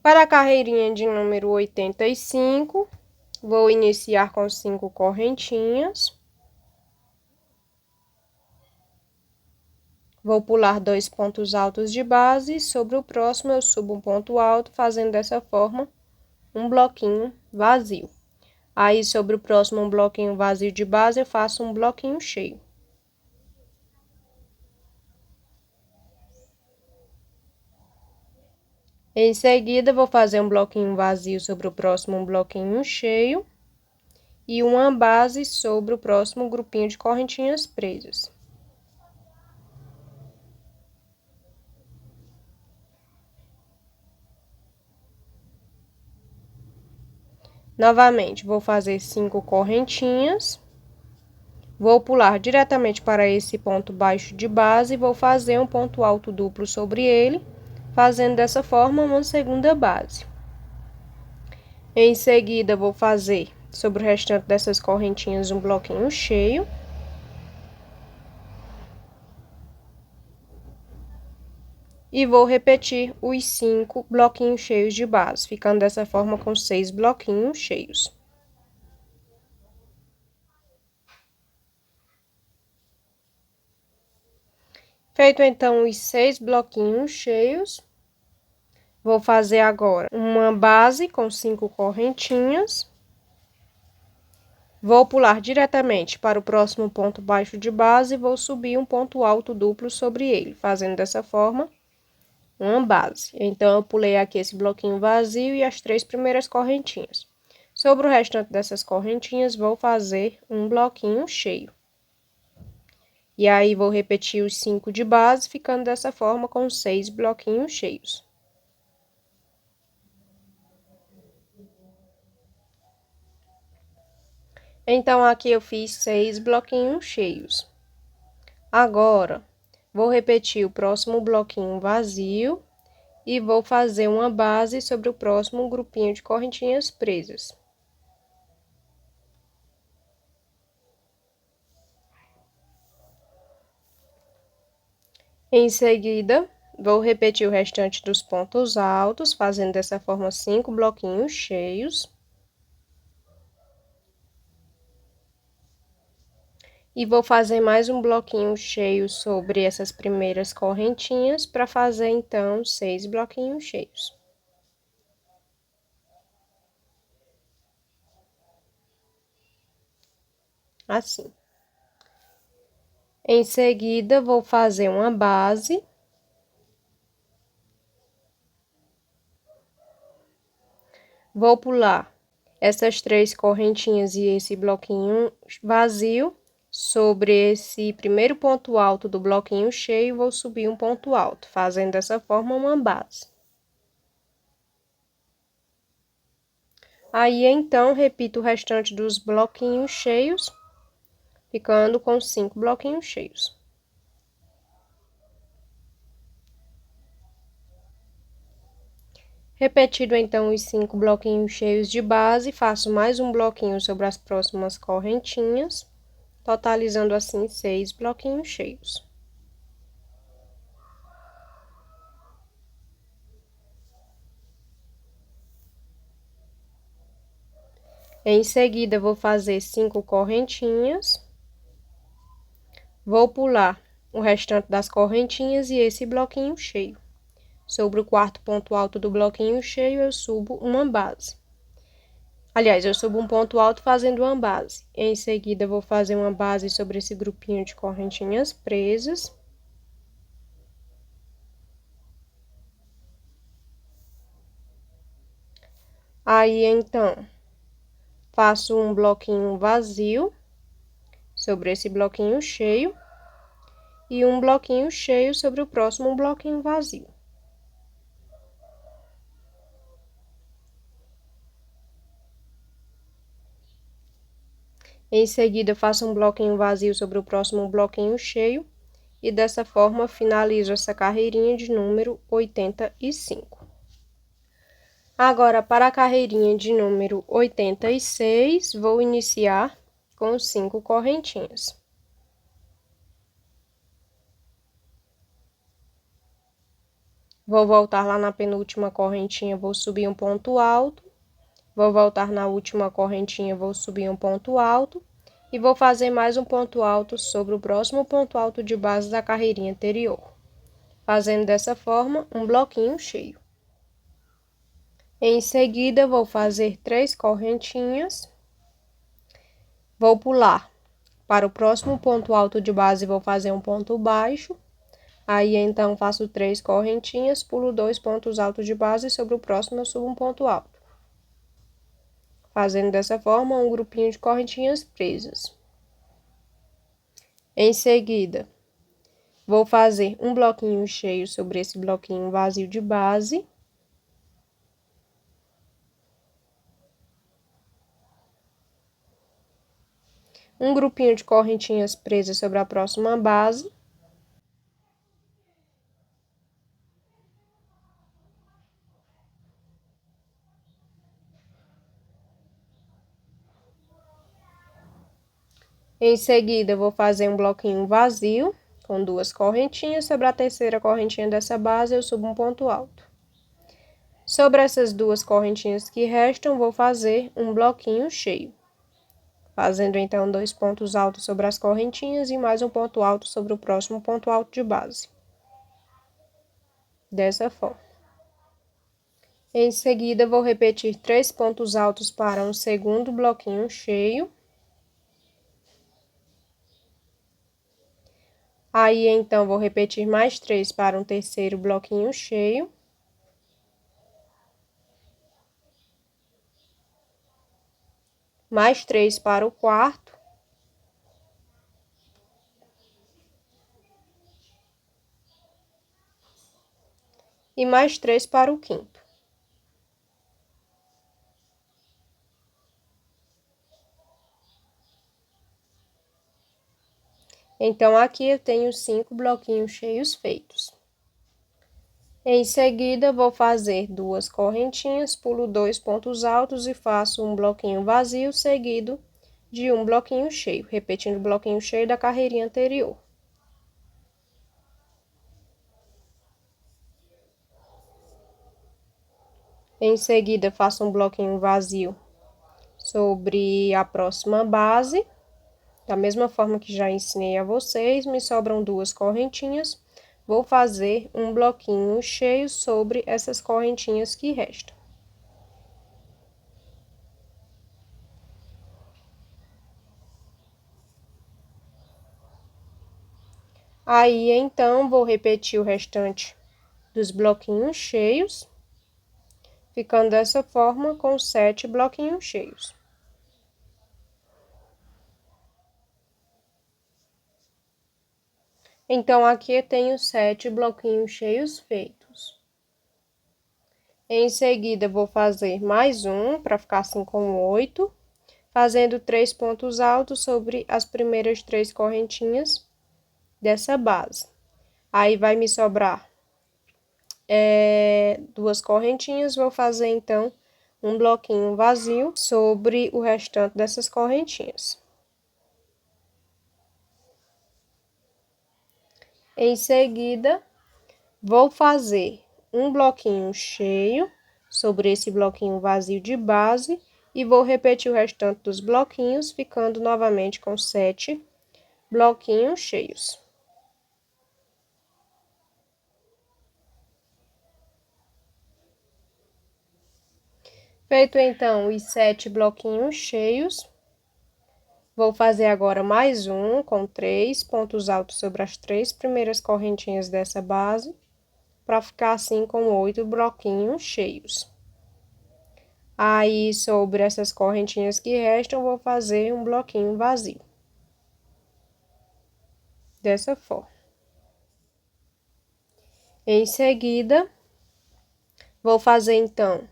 Para a carreirinha de número 85, vou iniciar com 5 correntinhas. Vou pular 2 pontos altos de base, sobre o próximo eu subo um ponto alto, fazendo dessa forma um bloquinho vazio. Aí, sobre o próximo um bloquinho vazio de base, eu faço um bloquinho cheio. Em seguida, vou fazer um bloquinho vazio sobre o próximo um bloquinho cheio e uma base sobre o próximo grupinho de correntinhas presas. Novamente, vou fazer 5 correntinhas. Vou pular diretamente para esse ponto baixo de base e vou fazer um ponto alto duplo sobre ele, fazendo dessa forma uma segunda base. Em seguida, vou fazer sobre o restante dessas correntinhas um bloquinho cheio. E vou repetir os 5 bloquinhos cheios de base, ficando dessa forma com 6 bloquinhos cheios. Feito então os 6 bloquinhos cheios, vou fazer agora uma base com 5 correntinhas. Vou pular diretamente para o próximo ponto baixo de base e vou subir um ponto alto duplo sobre ele, fazendo dessa forma uma base. Então, eu pulei aqui esse bloquinho vazio e as 3 primeiras correntinhas. Sobre o restante dessas correntinhas, vou fazer um bloquinho cheio. E aí, vou repetir os 5 de base, ficando dessa forma com 6 bloquinhos cheios. Então, aqui eu fiz 6 bloquinhos cheios. Agora, vou repetir o próximo bloquinho vazio e vou fazer uma base sobre o próximo grupinho de correntinhas presas. Em seguida, vou repetir o restante dos pontos altos, fazendo dessa forma 5 bloquinhos cheios. E vou fazer mais um bloquinho cheio sobre essas primeiras correntinhas, para fazer, então, 6 bloquinhos cheios. Assim. Em seguida, vou fazer uma base. Vou pular essas 3 correntinhas e esse bloquinho vazio sobre esse primeiro ponto alto do bloquinho cheio, vou subir um ponto alto, fazendo dessa forma uma base. Aí, então, repito o restante dos bloquinhos cheios, ficando com 5 bloquinhos cheios. Repetido, então, os 5 bloquinhos cheios de base, faço mais um bloquinho sobre as próximas correntinhas, totalizando assim 6 bloquinhos cheios. Em seguida, vou fazer 5 correntinhas. Vou pular o restante das correntinhas e esse bloquinho cheio. Sobre o quarto ponto alto do bloquinho cheio, eu subo uma base. Aliás, eu subo um ponto alto fazendo uma base. Em seguida, vou fazer uma base sobre esse grupinho de correntinhas presas. Aí, então, faço um bloquinho vazio sobre esse bloquinho cheio e um bloquinho cheio sobre o próximo bloquinho vazio. Em seguida, faço um bloquinho vazio sobre o próximo bloquinho cheio e dessa forma finalizo essa carreirinha de número 85. Agora, para a carreirinha de número 86, vou iniciar com 5 correntinhas. Vou voltar lá na penúltima correntinha, vou subir um ponto alto. Vou voltar na última correntinha, vou subir um ponto alto. E vou fazer mais um ponto alto sobre o próximo ponto alto de base da carreirinha anterior. Fazendo dessa forma, um bloquinho cheio. Em seguida, vou fazer 3 correntinhas. Vou pular para o próximo ponto alto de base e vou fazer um ponto baixo. Aí, então, faço 3 correntinhas, pulo 2 pontos altos de base e sobre o próximo eu subo um ponto alto. Fazendo dessa forma, um grupinho de correntinhas presas. Em seguida, vou fazer um bloquinho cheio sobre esse bloquinho vazio de base. Um grupinho de correntinhas presas sobre a próxima base. Em seguida, vou fazer um bloquinho vazio com 2 correntinhas. Sobre a terceira correntinha dessa base, eu subo um ponto alto. Sobre essas 2 correntinhas que restam, vou fazer um bloquinho cheio. Fazendo então 2 pontos altos sobre as correntinhas e mais um ponto alto sobre o próximo ponto alto de base. Dessa forma. Em seguida, vou repetir 3 pontos altos para um segundo bloquinho cheio. Aí, então, vou repetir mais 3 para um terceiro bloquinho cheio. Mais 3 para o quarto. E mais 3 para o quinto. Então, aqui eu tenho 5 bloquinhos cheios feitos. Em seguida, vou fazer 2 correntinhas, pulo 2 pontos altos e faço um bloquinho vazio seguido de um bloquinho cheio, repetindo o bloquinho cheio da carreirinha anterior. Em seguida, faço um bloquinho vazio sobre a próxima base. Da mesma forma que já ensinei a vocês, me sobram 2 correntinhas. Vou fazer um bloquinho cheio sobre essas correntinhas que restam. Aí, então, vou repetir o restante dos bloquinhos cheios, ficando dessa forma com 7 bloquinhos cheios. Então, aqui eu tenho 7 bloquinhos cheios feitos. Em seguida, vou fazer mais um, para ficar assim com 8, fazendo 3 pontos altos sobre as primeiras 3 correntinhas dessa base. Aí, vai me sobrar 2 correntinhas, vou fazer, então, um bloquinho vazio sobre o restante dessas correntinhas. Em seguida, vou fazer um bloquinho cheio sobre esse bloquinho vazio de base e vou repetir o restante dos bloquinhos, ficando novamente com 7 bloquinhos cheios. Feito então os 7 bloquinhos cheios, vou fazer agora mais um com 3 pontos altos sobre as 3 primeiras correntinhas dessa base, para ficar assim com 8 bloquinhos cheios. Aí, sobre essas correntinhas que restam, vou fazer um bloquinho vazio. Dessa forma. Em seguida, vou fazer, então,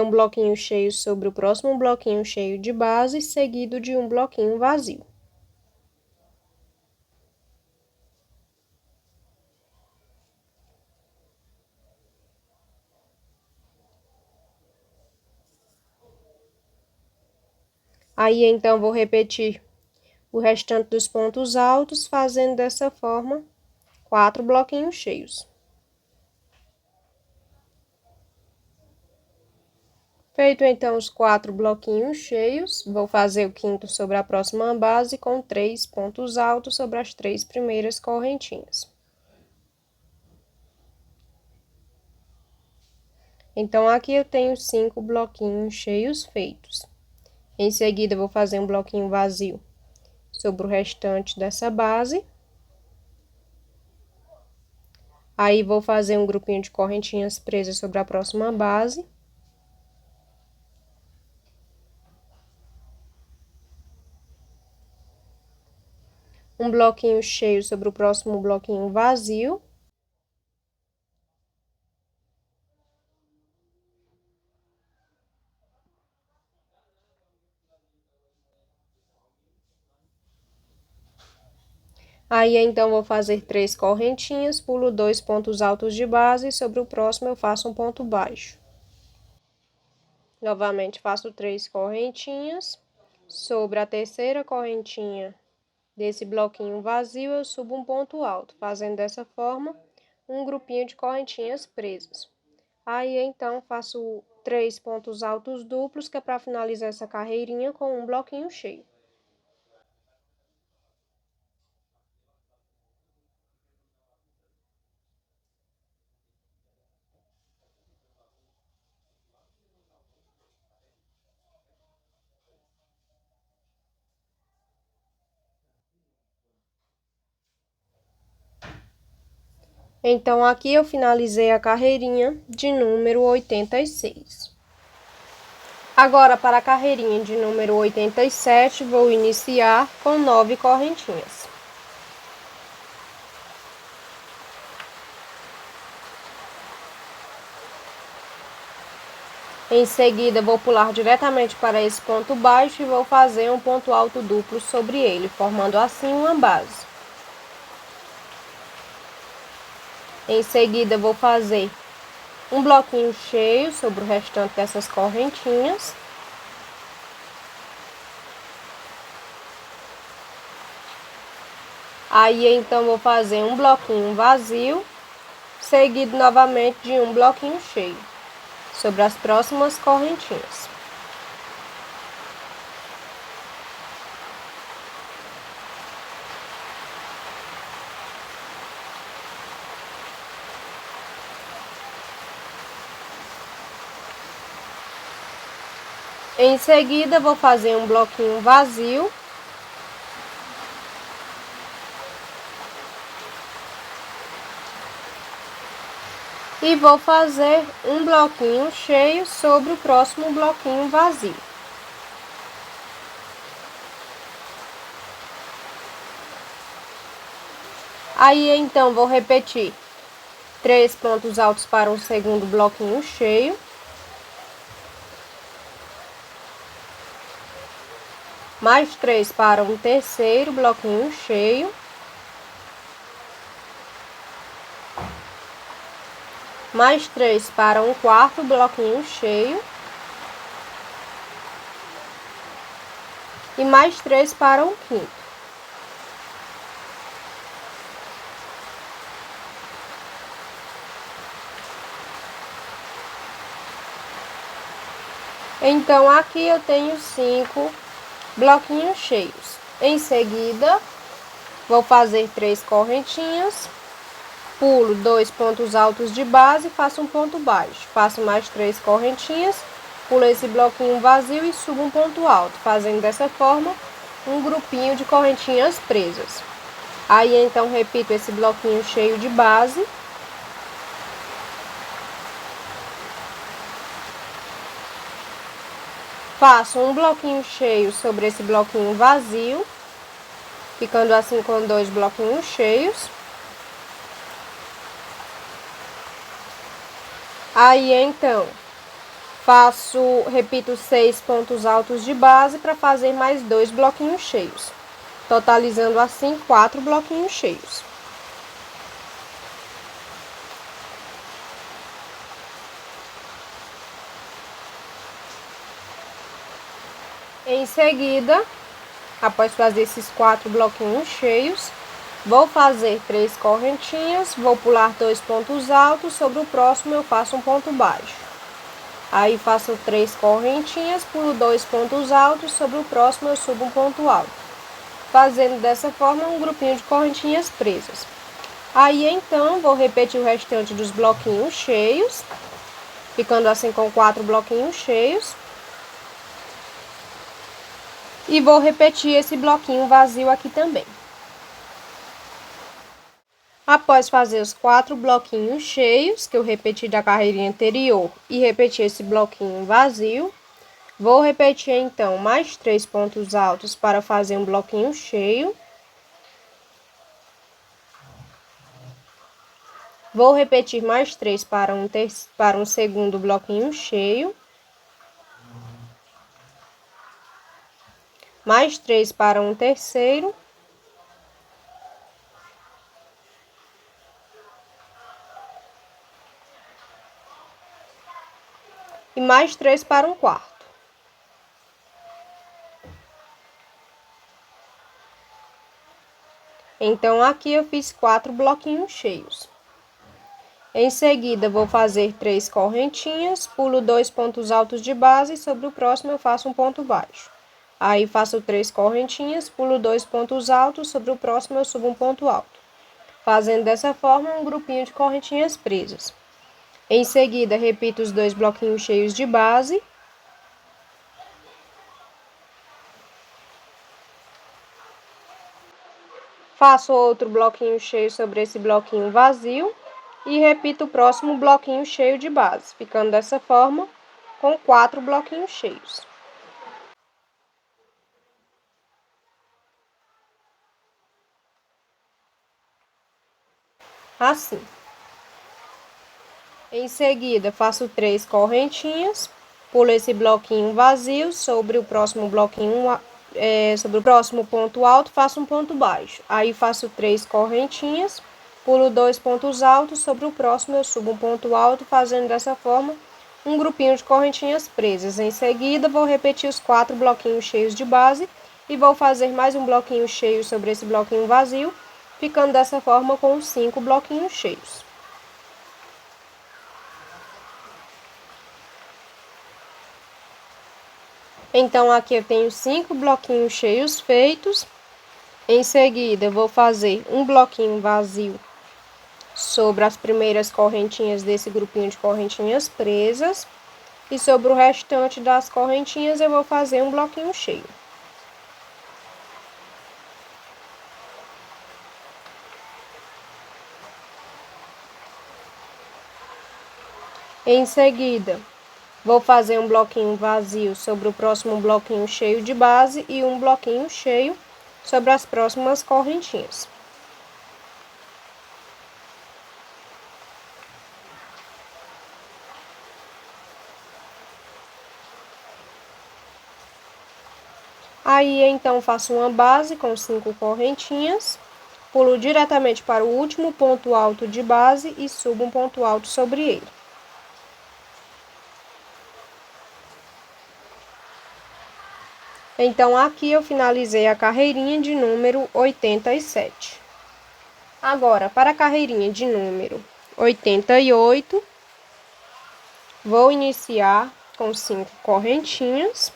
um bloquinho cheio sobre o próximo bloquinho cheio de base, seguido de um bloquinho vazio. Aí, então, vou repetir o restante dos pontos altos, fazendo dessa forma 4 bloquinhos cheios. Feito então os 4 bloquinhos cheios, vou fazer o quinto sobre a próxima base com 3 pontos altos sobre as 3 primeiras correntinhas. Então, aqui eu tenho 5 bloquinhos cheios feitos. Em seguida, vou fazer um bloquinho vazio sobre o restante dessa base. Aí, vou fazer um grupinho de correntinhas presas sobre a próxima base. Um bloquinho cheio sobre o próximo bloquinho vazio. Aí, então, vou fazer 3 correntinhas, pulo 2 pontos altos de base e sobre o próximo eu faço um ponto baixo. Novamente, faço 3 correntinhas. Sobre a terceira correntinha desse bloquinho vazio, eu subo um ponto alto, fazendo dessa forma um grupinho de correntinhas presas. Aí, então, faço 3 pontos altos duplos, que é para finalizar essa carreirinha com um bloquinho cheio. Então, aqui eu finalizei a carreirinha de número 86. Agora, para a carreirinha de número 87, vou iniciar com 9 correntinhas. Em seguida, vou pular diretamente para esse ponto baixo e vou fazer um ponto alto duplo sobre ele, formando assim uma base. Em seguida, vou fazer um bloquinho cheio sobre o restante dessas correntinhas. Aí, então, vou fazer um bloquinho vazio, seguido novamente de um bloquinho cheio sobre as próximas correntinhas. Em seguida, vou fazer um bloquinho vazio. E vou fazer um bloquinho cheio sobre o próximo bloquinho vazio. Aí, então, vou repetir 3 pontos altos para um segundo bloquinho cheio. Mais 3 para um terceiro bloquinho cheio. Mais 3 para um quarto bloquinho cheio. E mais 3 para um quinto. Então, aqui eu tenho 5 bloquinhos cheios. Em seguida, vou fazer 3 correntinhas, pulo 2 pontos altos de base e faço um ponto baixo. Faço mais 3 correntinhas, pulo esse bloquinho vazio e subo um ponto alto, fazendo dessa forma um grupinho de correntinhas presas. Aí, então, repito esse bloquinho cheio de base. Faço um bloquinho cheio sobre esse bloquinho vazio, ficando assim com 2 bloquinhos cheios. Aí, então, repito 6 pontos altos de base para fazer mais 2 bloquinhos cheios, totalizando assim 4 bloquinhos cheios. Em seguida, após fazer esses 4 bloquinhos cheios, vou fazer 3 correntinhas, vou pular 2 pontos altos, sobre o próximo eu faço um ponto baixo. Aí faço 3 correntinhas, pulo 2 pontos altos, sobre o próximo eu subo um ponto alto. Fazendo dessa forma um grupinho de correntinhas presas. Aí então vou repetir o restante dos bloquinhos cheios, ficando assim com 4 bloquinhos cheios. E vou repetir esse bloquinho vazio aqui também. Após fazer os 4 bloquinhos cheios, que eu repeti da carreirinha anterior, e repetir esse bloquinho vazio, vou repetir então mais 3 pontos altos para fazer um bloquinho cheio. Vou repetir mais 3 para um segundo bloquinho cheio. Mais 3 para um terceiro. E mais 3 para um quarto. Então, aqui eu fiz 4 bloquinhos cheios. Em seguida, vou fazer 3 correntinhas, pulo 2 pontos altos de base e sobre o próximo eu faço um ponto baixo. Aí, faço 3 correntinhas, pulo 2 pontos altos, sobre o próximo eu subo um ponto alto. Fazendo dessa forma um grupinho de correntinhas presas. Em seguida, repito os 2 bloquinhos cheios de base. Faço outro bloquinho cheio sobre esse bloquinho vazio e repito o próximo bloquinho cheio de base, ficando dessa forma com 4 bloquinhos cheios. Assim. Em seguida, faço 3 correntinhas, pulo esse bloquinho vazio sobre o próximo bloquinho, sobre o próximo ponto alto, faço um ponto baixo. Aí faço 3 correntinhas, pulo 2 pontos altos, sobre o próximo eu subo um ponto alto, fazendo dessa forma um grupinho de correntinhas presas. Em seguida, vou repetir os 4 bloquinhos cheios de base e vou fazer mais um bloquinho cheio sobre esse bloquinho vazio, ficando dessa forma com 5 bloquinhos cheios. Então, aqui eu tenho 5 bloquinhos cheios feitos. Em seguida, eu vou fazer um bloquinho vazio sobre as primeiras correntinhas desse grupinho de correntinhas presas. E sobre o restante das correntinhas, eu vou fazer um bloquinho cheio. Em seguida, vou fazer um bloquinho vazio sobre o próximo bloquinho cheio de base e um bloquinho cheio sobre as próximas correntinhas. Aí, então, faço uma base com 5 correntinhas, pulo diretamente para o último ponto alto de base e subo um ponto alto sobre ele. Então, aqui eu finalizei a carreirinha de número 87. Agora, para a carreirinha de número 88, vou iniciar com 5 correntinhas.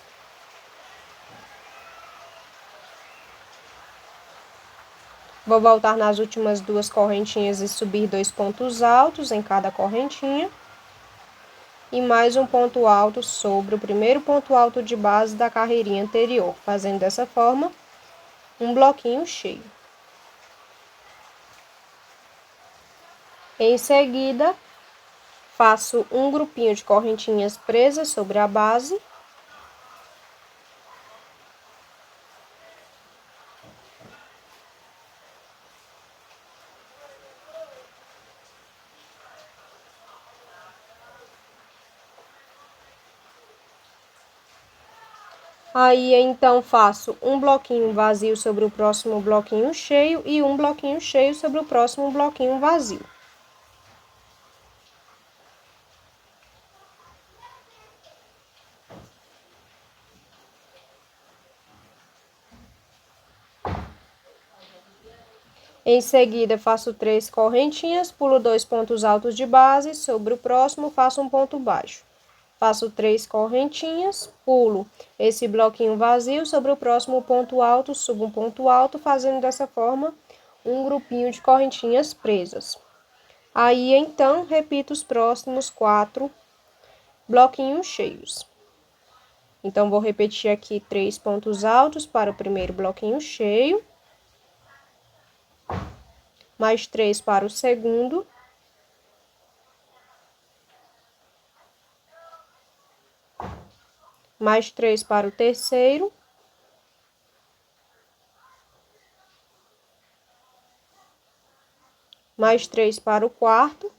Vou voltar nas últimas 2 correntinhas e subir 2 pontos altos em cada correntinha. E mais um ponto alto sobre o primeiro ponto alto de base da carreirinha anterior, fazendo dessa forma um bloquinho cheio. Em seguida, faço um grupinho de correntinhas presas sobre a base. Aí, então, faço um bloquinho vazio sobre o próximo bloquinho cheio e um bloquinho cheio sobre o próximo bloquinho vazio. Em seguida, faço 3 correntinhas, pulo 2 pontos altos de base, sobre o próximo faço um ponto baixo. faço 3 correntinhas, pulo esse bloquinho vazio sobre o próximo ponto alto, subo um ponto alto, fazendo dessa forma um grupinho de correntinhas presas. Aí, então, repito os próximos 4 bloquinhos cheios. Então, vou repetir aqui 3 pontos altos para o primeiro bloquinho cheio, mais 3 para o segundo, mais 3 para o terceiro, mais 3 para o quarto,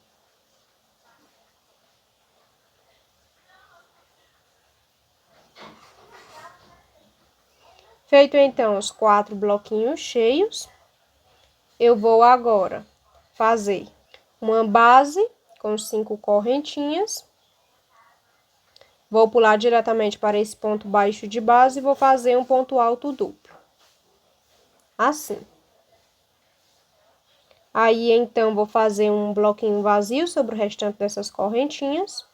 feito então os 4 bloquinhos cheios, eu vou agora fazer uma base com 5 correntinhas. Vou pular diretamente para esse ponto baixo de base e vou fazer um ponto alto duplo. Assim. Aí, então, vou fazer um bloquinho vazio sobre o restante dessas correntinhas.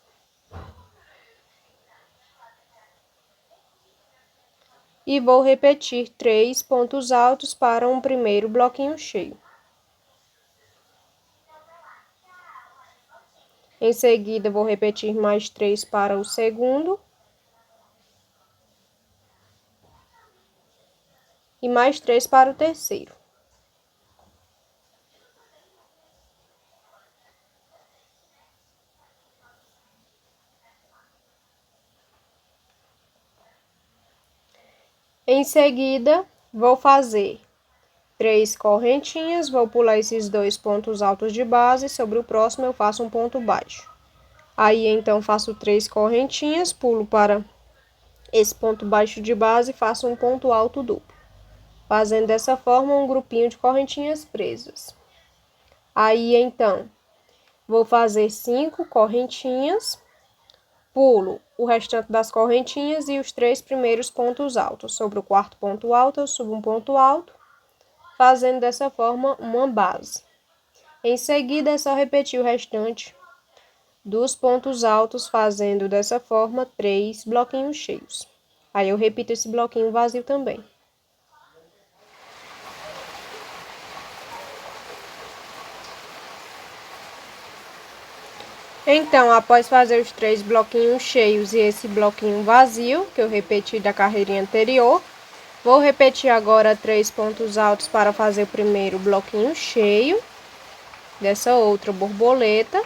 E vou repetir 3 pontos altos para um primeiro bloquinho cheio. Em seguida, vou repetir mais 3 para o segundo. E mais 3 para o terceiro. Em seguida, vou fazer 3 correntinhas, vou pular esses 2 pontos altos de base, sobre o próximo eu faço um ponto baixo. Aí, então, faço 3 correntinhas, pulo para esse ponto baixo de base e faço um ponto alto duplo. Fazendo dessa forma um grupinho de correntinhas presas. Aí, então, vou fazer 5 correntinhas, pulo o restante das correntinhas e os 3 primeiros pontos altos. Sobre o quarto ponto alto, eu subo um ponto alto, fazendo dessa forma uma base. Em seguida, é só repetir o restante dos pontos altos, fazendo dessa forma 3 bloquinhos cheios. Aí, eu repito esse bloquinho vazio também. Então, após fazer os 3 bloquinhos cheios e esse bloquinho vazio, que eu repeti da carreirinha anterior, vou repetir agora 3 pontos altos para fazer o primeiro bloquinho cheio dessa outra borboleta.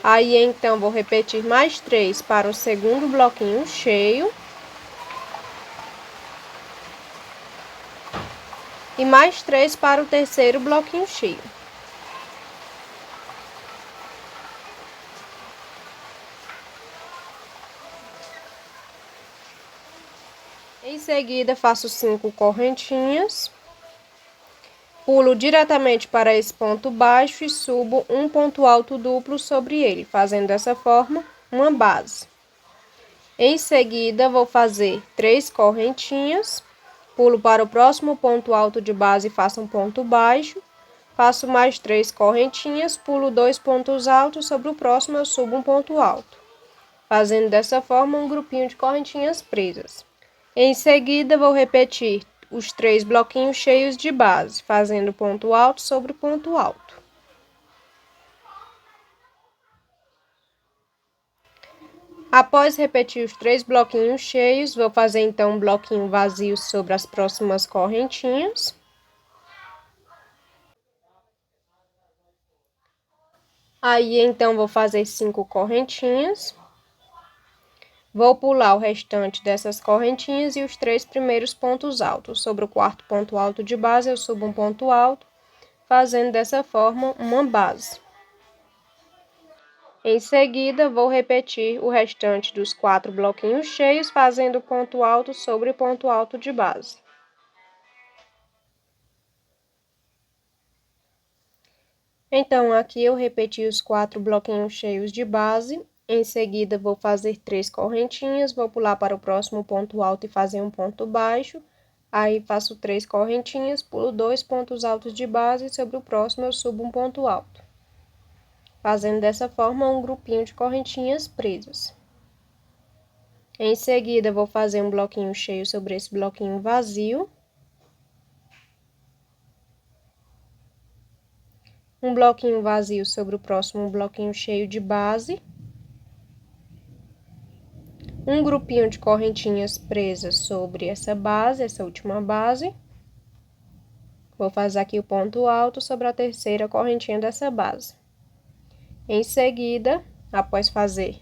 Aí, então, vou repetir mais 3 para o segundo bloquinho cheio. E mais 3 para o terceiro bloquinho cheio. Em seguida, faço 5 correntinhas, pulo diretamente para esse ponto baixo e subo um ponto alto duplo sobre ele, fazendo dessa forma uma base. Em seguida, vou fazer 3 correntinhas, pulo para o próximo ponto alto de base e faço um ponto baixo, faço mais 3 correntinhas, pulo 2 pontos altos, sobre o próximo eu subo um ponto alto, fazendo dessa forma um grupinho de correntinhas presas. Em seguida, vou repetir os 3 bloquinhos cheios de base, fazendo ponto alto sobre ponto alto. Após repetir os 3 bloquinhos cheios, vou fazer então um bloquinho vazio sobre as próximas correntinhas. Aí, então, vou fazer 5 correntinhas. Vou pular o restante dessas correntinhas e os 3 primeiros pontos altos. Sobre o quarto ponto alto de base, eu subo um ponto alto, fazendo dessa forma uma base. Em seguida, vou repetir o restante dos 4 bloquinhos cheios, fazendo ponto alto sobre ponto alto de base. Então, aqui eu repeti os 4 bloquinhos cheios de base. Em seguida, vou fazer 3 correntinhas, vou pular para o próximo ponto alto e fazer um ponto baixo. Aí, faço 3 correntinhas, pulo 2 pontos altos de base e sobre o próximo eu subo um ponto alto, fazendo dessa forma um grupinho de correntinhas presas. Em seguida, vou fazer um bloquinho cheio sobre esse bloquinho vazio. Um bloquinho vazio sobre o próximo bloquinho cheio de base. Um grupinho de correntinhas presas sobre essa base, essa última base. Vou fazer aqui o ponto alto sobre a terceira correntinha dessa base. Em seguida, após fazer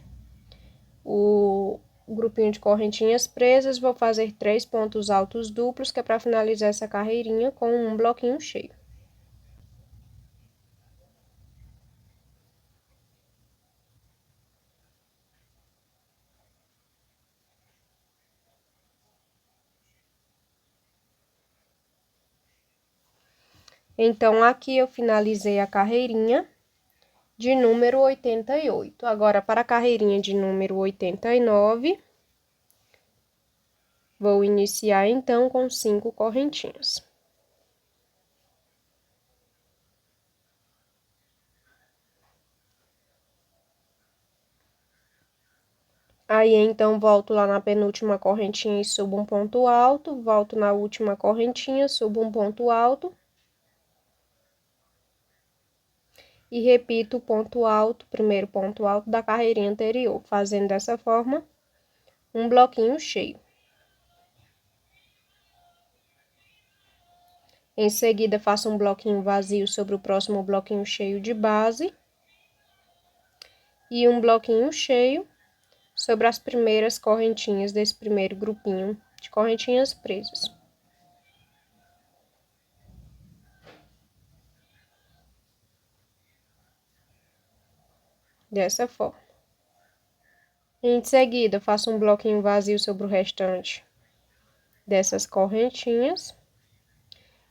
o grupinho de correntinhas presas, vou fazer 3 pontos altos duplos, que é para finalizar essa carreirinha com um bloquinho cheio. Então, aqui eu finalizei a carreirinha de número 88. Agora, para a carreirinha de número 89, vou iniciar, então, com 5 correntinhas. Aí, então, volto lá na penúltima correntinha e subo um ponto alto, volto na última correntinha, subo um ponto alto. E repito o ponto alto, primeiro ponto alto da carreirinha anterior, fazendo dessa forma um bloquinho cheio. Em seguida, faço um bloquinho vazio sobre o próximo bloquinho cheio de base. E um bloquinho cheio sobre as primeiras correntinhas desse primeiro grupinho de correntinhas presas. Dessa forma. Em seguida, faço um bloquinho vazio sobre o restante dessas correntinhas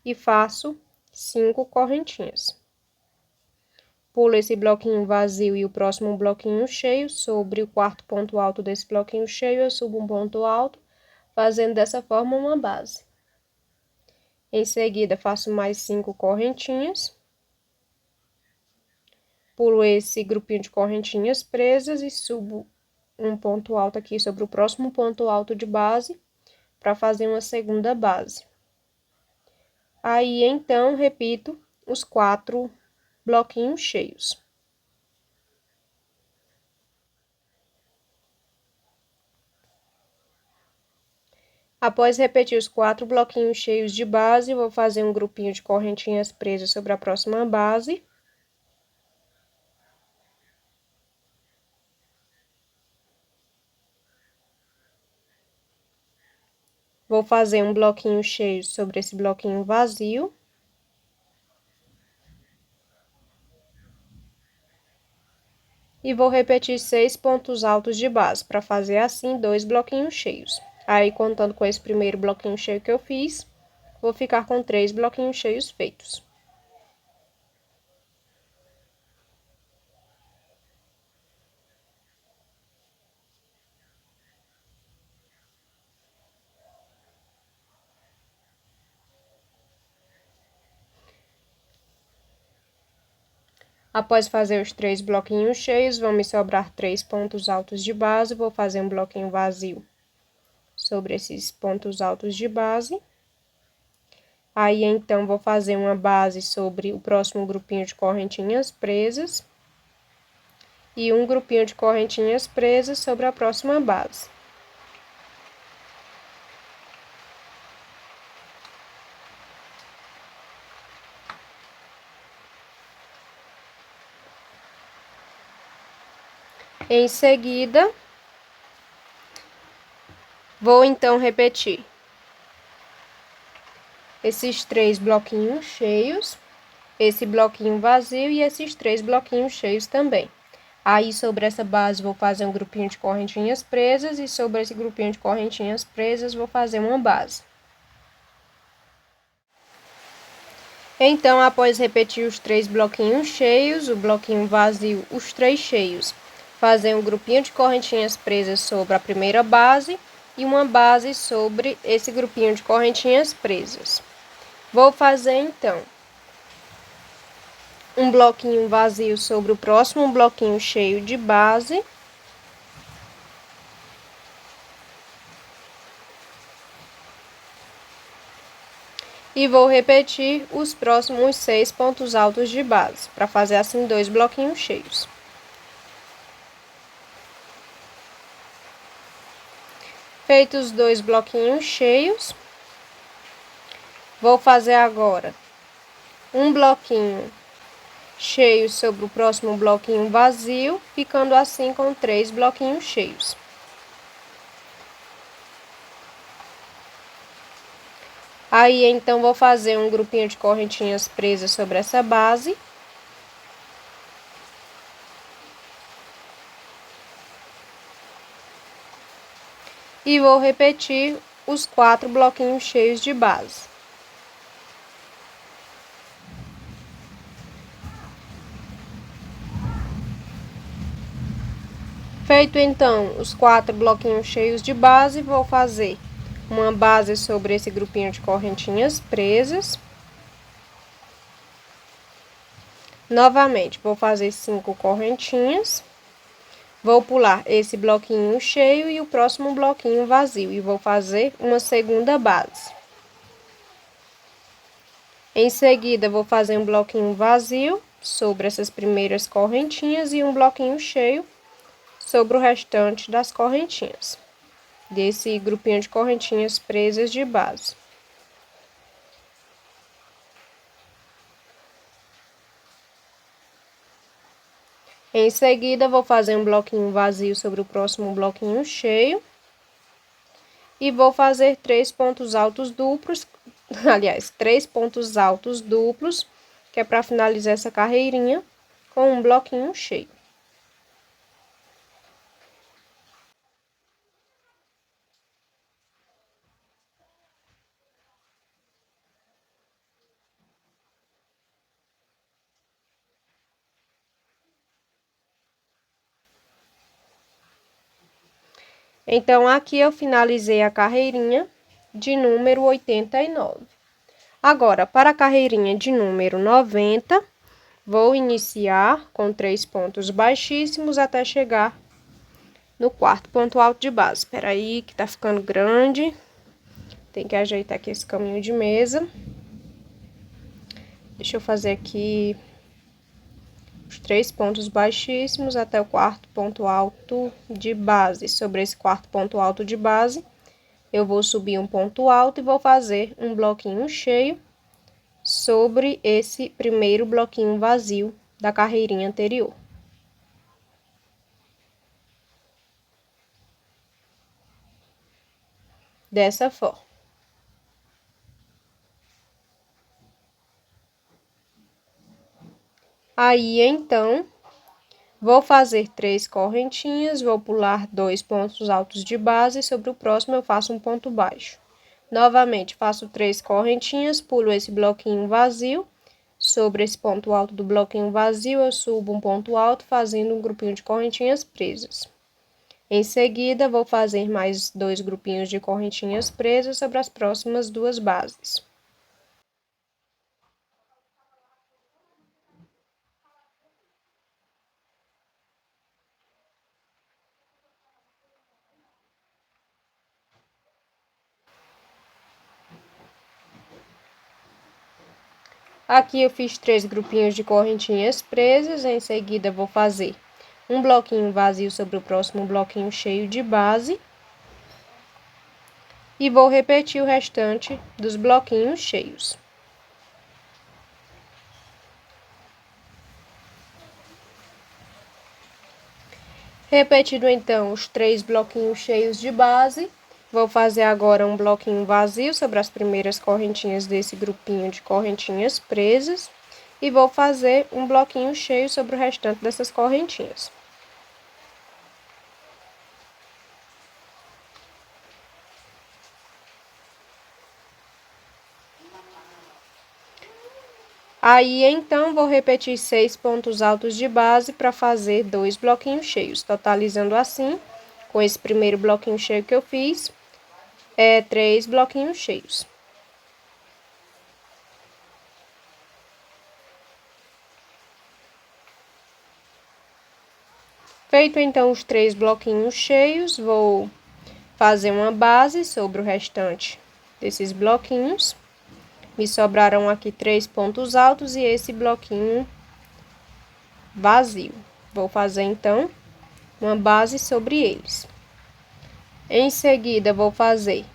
e faço 5 correntinhas. Pulo esse bloquinho vazio e o próximo bloquinho cheio, sobre o quarto ponto alto desse bloquinho cheio, eu subo um ponto alto, fazendo dessa forma uma base. Em seguida, faço mais 5 correntinhas. Pulo esse grupinho de correntinhas presas e subo um ponto alto aqui sobre o próximo ponto alto de base, para fazer uma segunda base. Aí, então, repito os 4 bloquinhos cheios. Após repetir os 4 bloquinhos cheios de base, vou fazer um grupinho de correntinhas presas sobre a próxima base. Vou fazer um bloquinho cheio sobre esse bloquinho vazio. E vou repetir 6 pontos altos de base, para fazer assim 2 bloquinhos cheios. Aí, contando com esse primeiro bloquinho cheio que eu fiz, vou ficar com 3 bloquinhos cheios feitos. Após fazer os 3 bloquinhos cheios, vão me sobrar 3 pontos altos de base. Vou fazer um bloquinho vazio sobre esses pontos altos de base. Aí, então, vou fazer uma base sobre o próximo grupinho de correntinhas presas. E um grupinho de correntinhas presas sobre a próxima base. Em seguida, vou então repetir esses 3 bloquinhos cheios, esse bloquinho vazio e esses 3 bloquinhos cheios também. Aí, sobre essa base, vou fazer um grupinho de correntinhas presas e sobre esse grupinho de correntinhas presas, vou fazer uma base. Então, após repetir os 3 bloquinhos cheios, o bloquinho vazio, os 3 cheios, fazer um grupinho de correntinhas presas sobre a primeira base e uma base sobre esse grupinho de correntinhas presas. Vou fazer, então, um bloquinho vazio sobre o próximo bloquinho cheio de base. E vou repetir os próximos 6 pontos altos de base, para fazer assim 2 bloquinhos cheios. Feitos os 2 bloquinhos cheios, vou fazer agora um bloquinho cheio sobre o próximo bloquinho vazio, ficando assim com 3 bloquinhos cheios. Aí, então, vou fazer um grupinho de correntinhas presas sobre essa base. E vou repetir os 4 bloquinhos cheios de base. Feito, então, os 4 bloquinhos cheios de base, vou fazer uma base sobre esse grupinho de correntinhas presas. Novamente, vou fazer 5 correntinhas. Vou pular esse bloquinho cheio e o próximo bloquinho vazio. E vou fazer uma segunda base. Em seguida, vou fazer um bloquinho vazio sobre essas primeiras correntinhas e um bloquinho cheio sobre o restante das correntinhas, desse grupinho de correntinhas presas de base. Em seguida, vou fazer um bloquinho vazio sobre o próximo bloquinho cheio. E vou fazer 3 pontos altos duplos, aliás, 3 pontos altos duplos, que é para finalizar essa carreirinha com um bloquinho cheio. Então, aqui eu finalizei a carreirinha de número 89. Agora, para a carreirinha de número 90, vou iniciar com 3 pontos baixíssimos até chegar no quarto ponto alto de base. Espera aí, que tá ficando grande. Tem que ajeitar aqui esse caminho de mesa. Deixa eu fazer aqui os 3 pontos baixíssimos até o quarto ponto alto de base. Sobre esse quarto ponto alto de base, eu vou subir um ponto alto e vou fazer um bloquinho cheio sobre esse primeiro bloquinho vazio da carreirinha anterior. Dessa forma. Aí, então, vou fazer 3 correntinhas, vou pular 2 pontos altos de base, sobre o próximo eu faço um ponto baixo. Novamente, faço 3 correntinhas, pulo esse bloquinho vazio, sobre esse ponto alto do bloquinho vazio, eu subo um ponto alto, fazendo um grupinho de correntinhas presas. Em seguida, vou fazer mais 2 grupinhos de correntinhas presas sobre as próximas 2 bases. Aqui eu fiz 3 grupinhos de correntinhas presas, em seguida vou fazer um bloquinho vazio sobre o próximo bloquinho cheio de base. E vou repetir o restante dos bloquinhos cheios. Repetido então os 3 bloquinhos cheios de base, vou fazer agora um bloquinho vazio sobre as primeiras correntinhas desse grupinho de correntinhas presas e vou fazer um bloquinho cheio sobre o restante dessas correntinhas. Aí, então, vou repetir 6 pontos altos de base para fazer 2 bloquinhos cheios, totalizando assim, com esse primeiro bloquinho cheio que eu fiz, 3 bloquinhos cheios. Feito, então, os 3 bloquinhos cheios, vou fazer uma base sobre o restante desses bloquinhos. Me sobraram aqui 3 pontos altos e esse bloquinho vazio. Vou fazer, então, uma base sobre eles. Em seguida, vou fazer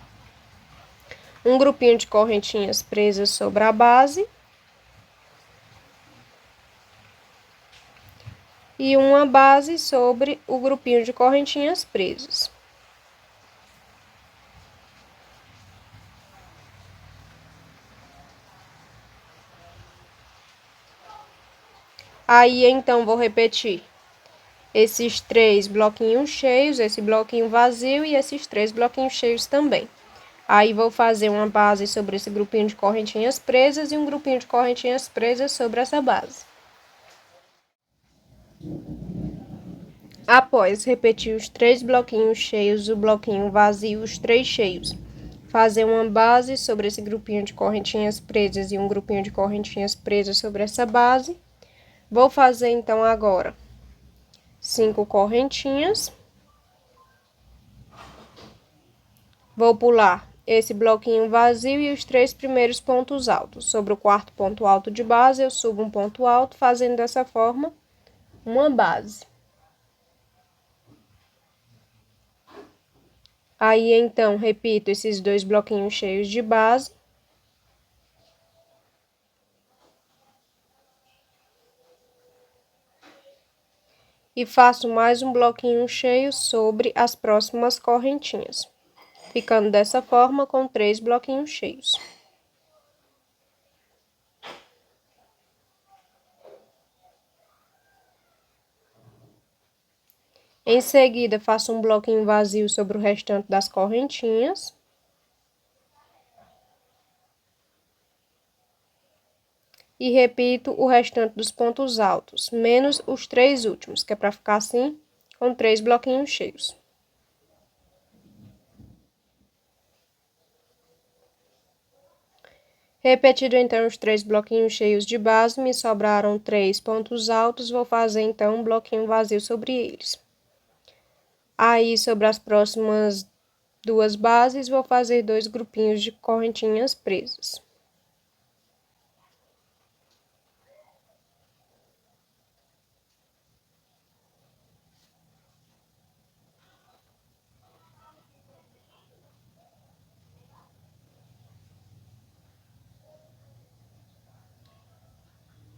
um grupinho de correntinhas presas sobre a base. E uma base sobre o grupinho de correntinhas presas. Aí, então, vou repetir esses 3 bloquinhos cheios, esse bloquinho vazio e esses 3 bloquinhos cheios também. Aí, vou fazer uma base sobre esse grupinho de correntinhas presas e um grupinho de correntinhas presas sobre essa base. Após repetir os 3 bloquinhos cheios, o bloquinho vazio, os 3 cheios, fazer uma base sobre esse grupinho de correntinhas presas e um grupinho de correntinhas presas sobre essa base. Vou fazer, então, agora 5 correntinhas. Vou pular esse bloquinho vazio e os 3 primeiros pontos altos. Sobre o quarto ponto alto de base, eu subo um ponto alto, fazendo dessa forma uma base. Aí, então, repito esses 2 bloquinhos cheios de base. E faço mais um bloquinho cheio sobre as próximas correntinhas, ficando dessa forma com 3 bloquinhos cheios. Em seguida, faço um bloquinho vazio sobre o restante das correntinhas. E repito o restante dos pontos altos, menos os 3 últimos, que é para ficar assim, com 3 bloquinhos cheios. Repetido, então, os 3 bloquinhos cheios de base, me sobraram 3 pontos altos, vou fazer, então, um bloquinho vazio sobre eles. Aí, sobre as próximas 2 bases, vou fazer 2 grupinhos de correntinhas presas.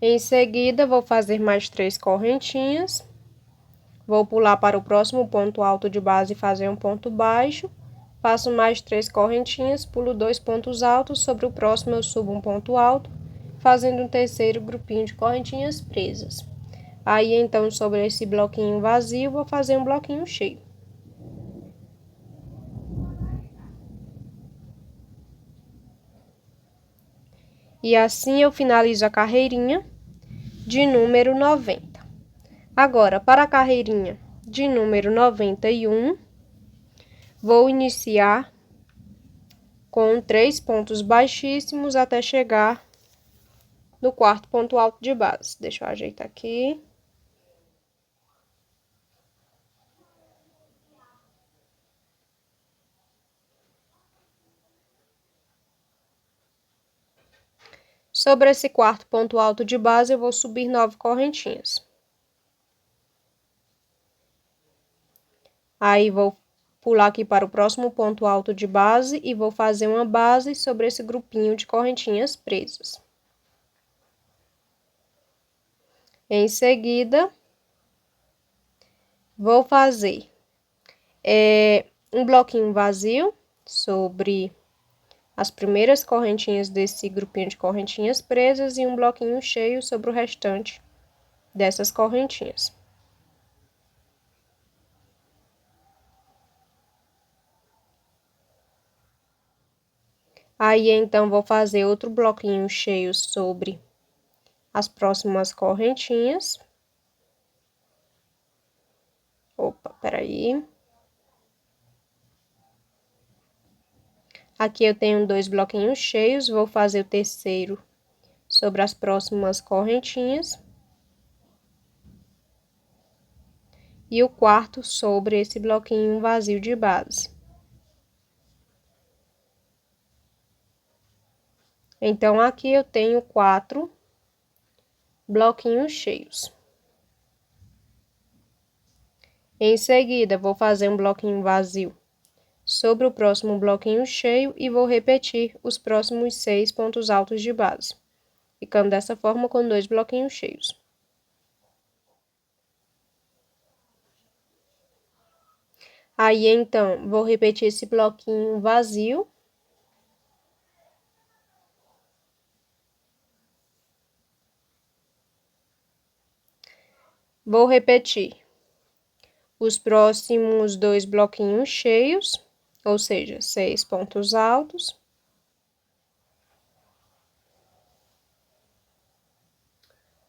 Em seguida, vou fazer mais 3 correntinhas. Vou pular para o próximo ponto alto de base e fazer um ponto baixo. Faço mais 3 correntinhas, pulo 2 pontos altos, sobre o próximo eu subo um ponto alto, fazendo um terceiro grupinho de correntinhas presas. Aí, então, sobre esse bloquinho vazio, vou fazer um bloquinho cheio. E assim eu finalizo a carreirinha de número 90. Agora, para a carreirinha de número 91, vou iniciar com 3 pontos baixíssimos até chegar no quarto ponto alto de base. Deixa eu ajeitar aqui. Sobre esse quarto ponto alto de base, eu vou subir 9 correntinhas. Aí, vou pular aqui para o próximo ponto alto de base e vou fazer uma base sobre esse grupinho de correntinhas presas. Em seguida, vou fazer um bloquinho vazio sobre as primeiras correntinhas desse grupinho de correntinhas presas e um bloquinho cheio sobre o restante dessas correntinhas. Aí, então, vou fazer outro bloquinho cheio sobre as próximas correntinhas. Opa, peraí. Aqui eu tenho 2 bloquinhos cheios, vou fazer o terceiro sobre as próximas correntinhas. E o quarto sobre esse bloquinho vazio de base. Então, aqui eu tenho 4 bloquinhos cheios. Em seguida, vou fazer um bloquinho vazio sobre o próximo bloquinho cheio e vou repetir os próximos 6 pontos altos de base, ficando dessa forma com 2 bloquinhos cheios. Aí, então, vou repetir esse bloquinho vazio. Vou repetir os próximos 2 bloquinhos cheios, ou seja, 6 pontos altos.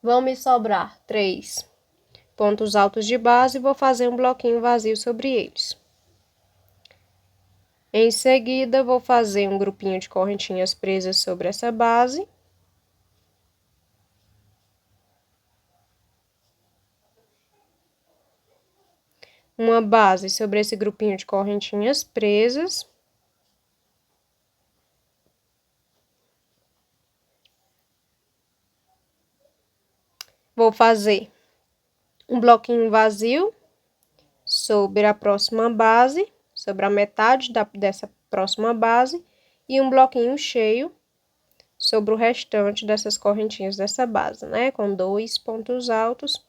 Vão me sobrar 3 pontos altos de base e vou fazer um bloquinho vazio sobre eles. Em seguida, vou fazer um grupinho de correntinhas presas sobre essa base. Uma base sobre esse grupinho de correntinhas presas. Vou fazer um bloquinho vazio sobre a próxima base, sobre a metade dessa próxima base, e um bloquinho cheio sobre o restante dessas correntinhas dessa base, né? Com 2 pontos altos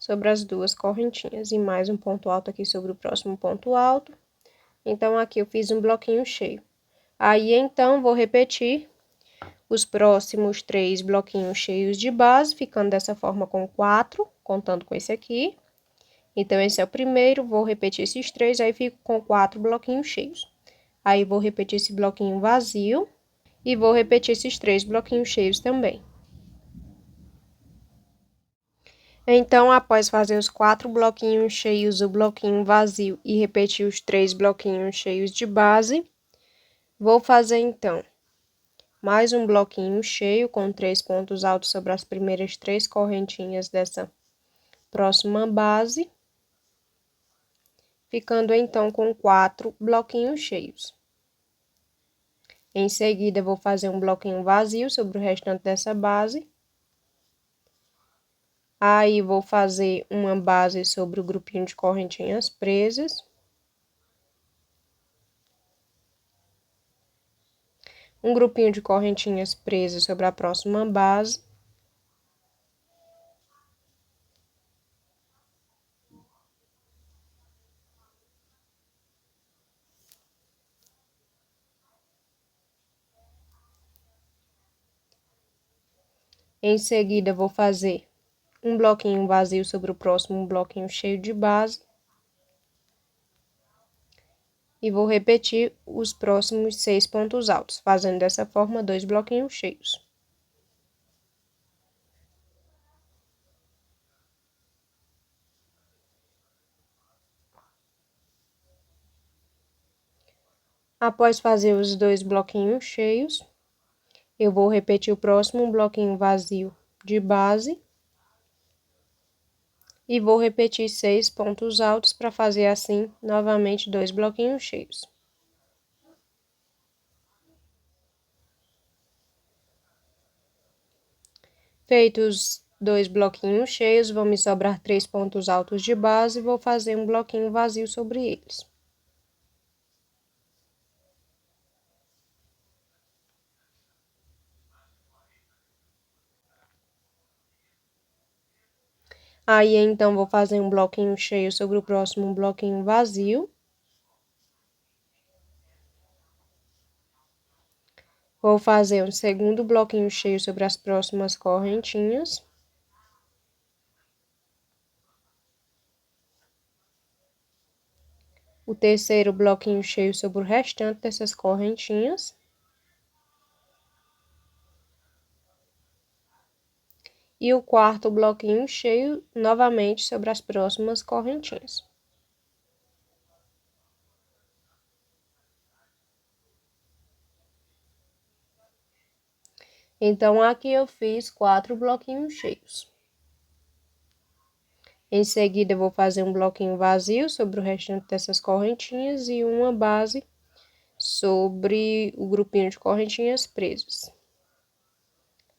sobre as 2 correntinhas e mais um ponto alto aqui sobre o próximo ponto alto. Então, aqui eu fiz um bloquinho cheio. Aí, então, vou repetir os próximos 3 bloquinhos cheios de base, ficando dessa forma com 4, contando com esse aqui. Então, esse é o primeiro, vou repetir esses 3, aí fico com 4 bloquinhos cheios. Aí, vou repetir esse bloquinho vazio e vou repetir esses 3 bloquinhos cheios também. Então, após fazer os 4 bloquinhos cheios, o bloquinho vazio e repetir os 3 bloquinhos cheios de base, vou fazer, então, mais um bloquinho cheio com 3 pontos altos sobre as primeiras 3 correntinhas dessa próxima base, ficando, então, com 4 bloquinhos cheios. Em seguida, vou fazer um bloquinho vazio sobre o restante dessa base. Aí, vou fazer uma base sobre o grupinho de correntinhas presas. Um grupinho de correntinhas presas sobre a próxima base. Em seguida, vou fazer um bloquinho vazio sobre o próximo bloquinho cheio de base. E vou repetir os próximos 6 pontos altos, fazendo dessa forma 2 bloquinhos cheios. Após fazer os 2 bloquinhos cheios, eu vou repetir o próximo bloquinho vazio de base. E vou repetir 6 pontos altos para fazer assim, novamente, 2 bloquinhos cheios. Feitos 2 bloquinhos cheios, vão me sobrar 3 pontos altos de base e vou fazer um bloquinho vazio sobre eles. Aí, então, vou fazer um bloquinho cheio sobre o próximo bloquinho vazio. Vou fazer um segundo bloquinho cheio sobre as próximas correntinhas. O terceiro bloquinho cheio sobre o restante dessas correntinhas. E o quarto bloquinho cheio novamente sobre as próximas correntinhas. Então, aqui eu fiz 4 bloquinhos cheios. Em seguida, eu vou fazer um bloquinho vazio sobre o restante dessas correntinhas e uma base sobre o grupinho de correntinhas presas.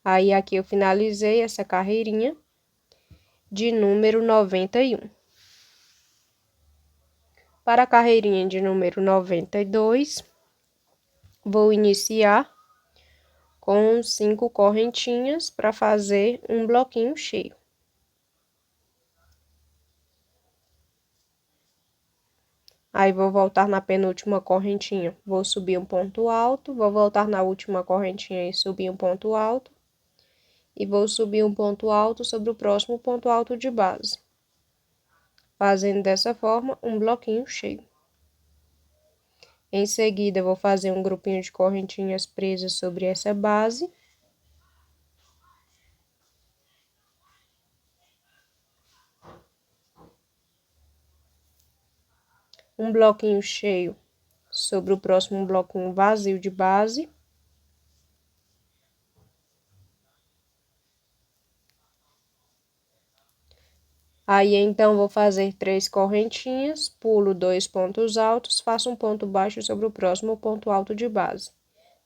Aí, aqui eu finalizei essa carreirinha de número 91. Para a carreirinha de número 92, vou iniciar com 5 correntinhas para fazer um bloquinho cheio. Aí, vou voltar na penúltima correntinha, vou subir um ponto alto, vou voltar na última correntinha e subir um ponto alto. E vou subir um ponto alto sobre o próximo ponto alto de base, fazendo dessa forma um bloquinho cheio. Em seguida, vou fazer um grupinho de correntinhas presas sobre essa base. Um bloquinho cheio sobre o próximo bloquinho vazio de base. Aí, então, vou fazer 3 correntinhas, pulo 2 pontos altos, faço um ponto baixo sobre o próximo ponto alto de base.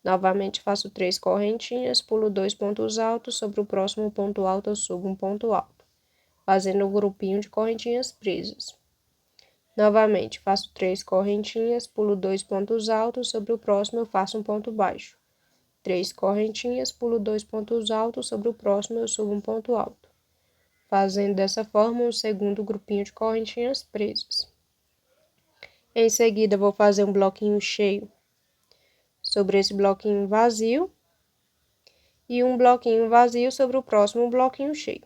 Novamente, faço 3 correntinhas, pulo 2 pontos altos, sobre o próximo ponto alto eu subo um ponto alto, fazendo um grupinho de correntinhas presas. Novamente, faço 3 correntinhas, pulo 2 pontos altos, sobre o próximo eu faço um ponto baixo. 3 correntinhas, pulo 2 pontos altos, sobre o próximo eu subo um ponto alto, fazendo dessa forma um segundo grupinho de correntinhas presas. Em seguida, vou fazer um bloquinho cheio sobre esse bloquinho vazio e um bloquinho vazio sobre o próximo bloquinho cheio.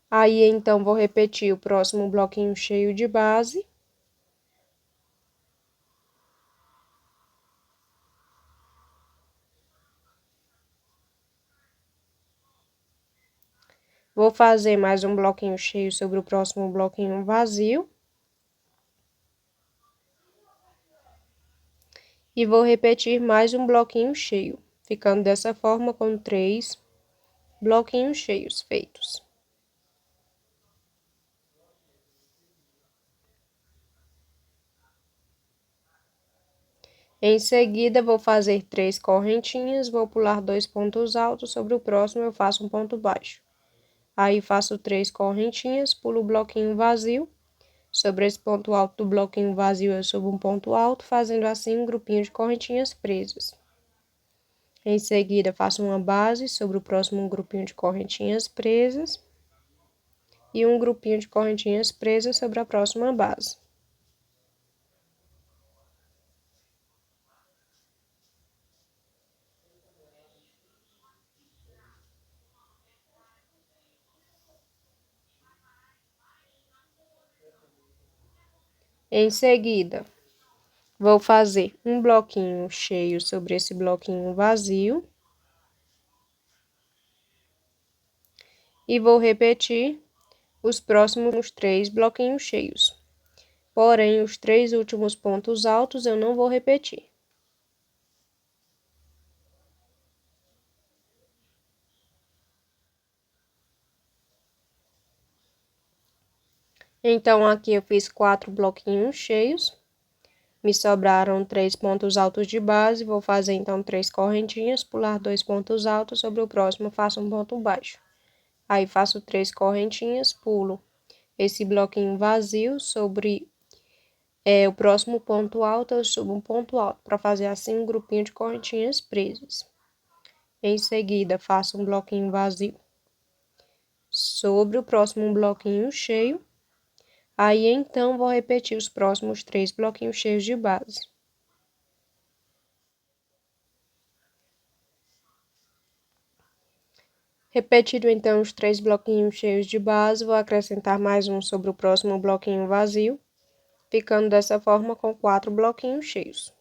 Aí, então, vou repetir o próximo bloquinho cheio de base. Vou fazer mais um bloquinho cheio sobre o próximo bloquinho vazio. E vou repetir mais um bloquinho cheio, ficando dessa forma com 3 bloquinhos cheios feitos. Em seguida, vou fazer 3 correntinhas, vou pular 2 pontos altos, sobre o próximo eu faço um ponto baixo. Aí, faço 3 correntinhas, pulo o bloquinho vazio, sobre esse ponto alto do bloquinho vazio eu subo um ponto alto, fazendo assim um grupinho de correntinhas presas. Em seguida, faço uma base sobre o próximo grupinho de correntinhas presas e um grupinho de correntinhas presas sobre a próxima base. Em seguida, vou fazer um bloquinho cheio sobre esse bloquinho vazio. E vou repetir os próximos 3 bloquinhos cheios. Porém, os 3 últimos pontos altos eu não vou repetir. Então, aqui eu fiz 4 bloquinhos cheios. Me sobraram 3 pontos altos de base, vou fazer então 3 correntinhas, pular 2 pontos altos, sobre o próximo faço um ponto baixo. Aí, faço 3 correntinhas, pulo esse bloquinho vazio, sobre o próximo ponto alto eu subo um ponto alto, para fazer assim um grupinho de correntinhas presas. Em seguida, faço um bloquinho vazio sobre o próximo bloquinho cheio. Aí, então, vou repetir os próximos 3 bloquinhos cheios de base. Repetido, então, os 3 bloquinhos cheios de base, vou acrescentar mais um sobre o próximo bloquinho vazio, ficando dessa forma com 4 bloquinhos cheios.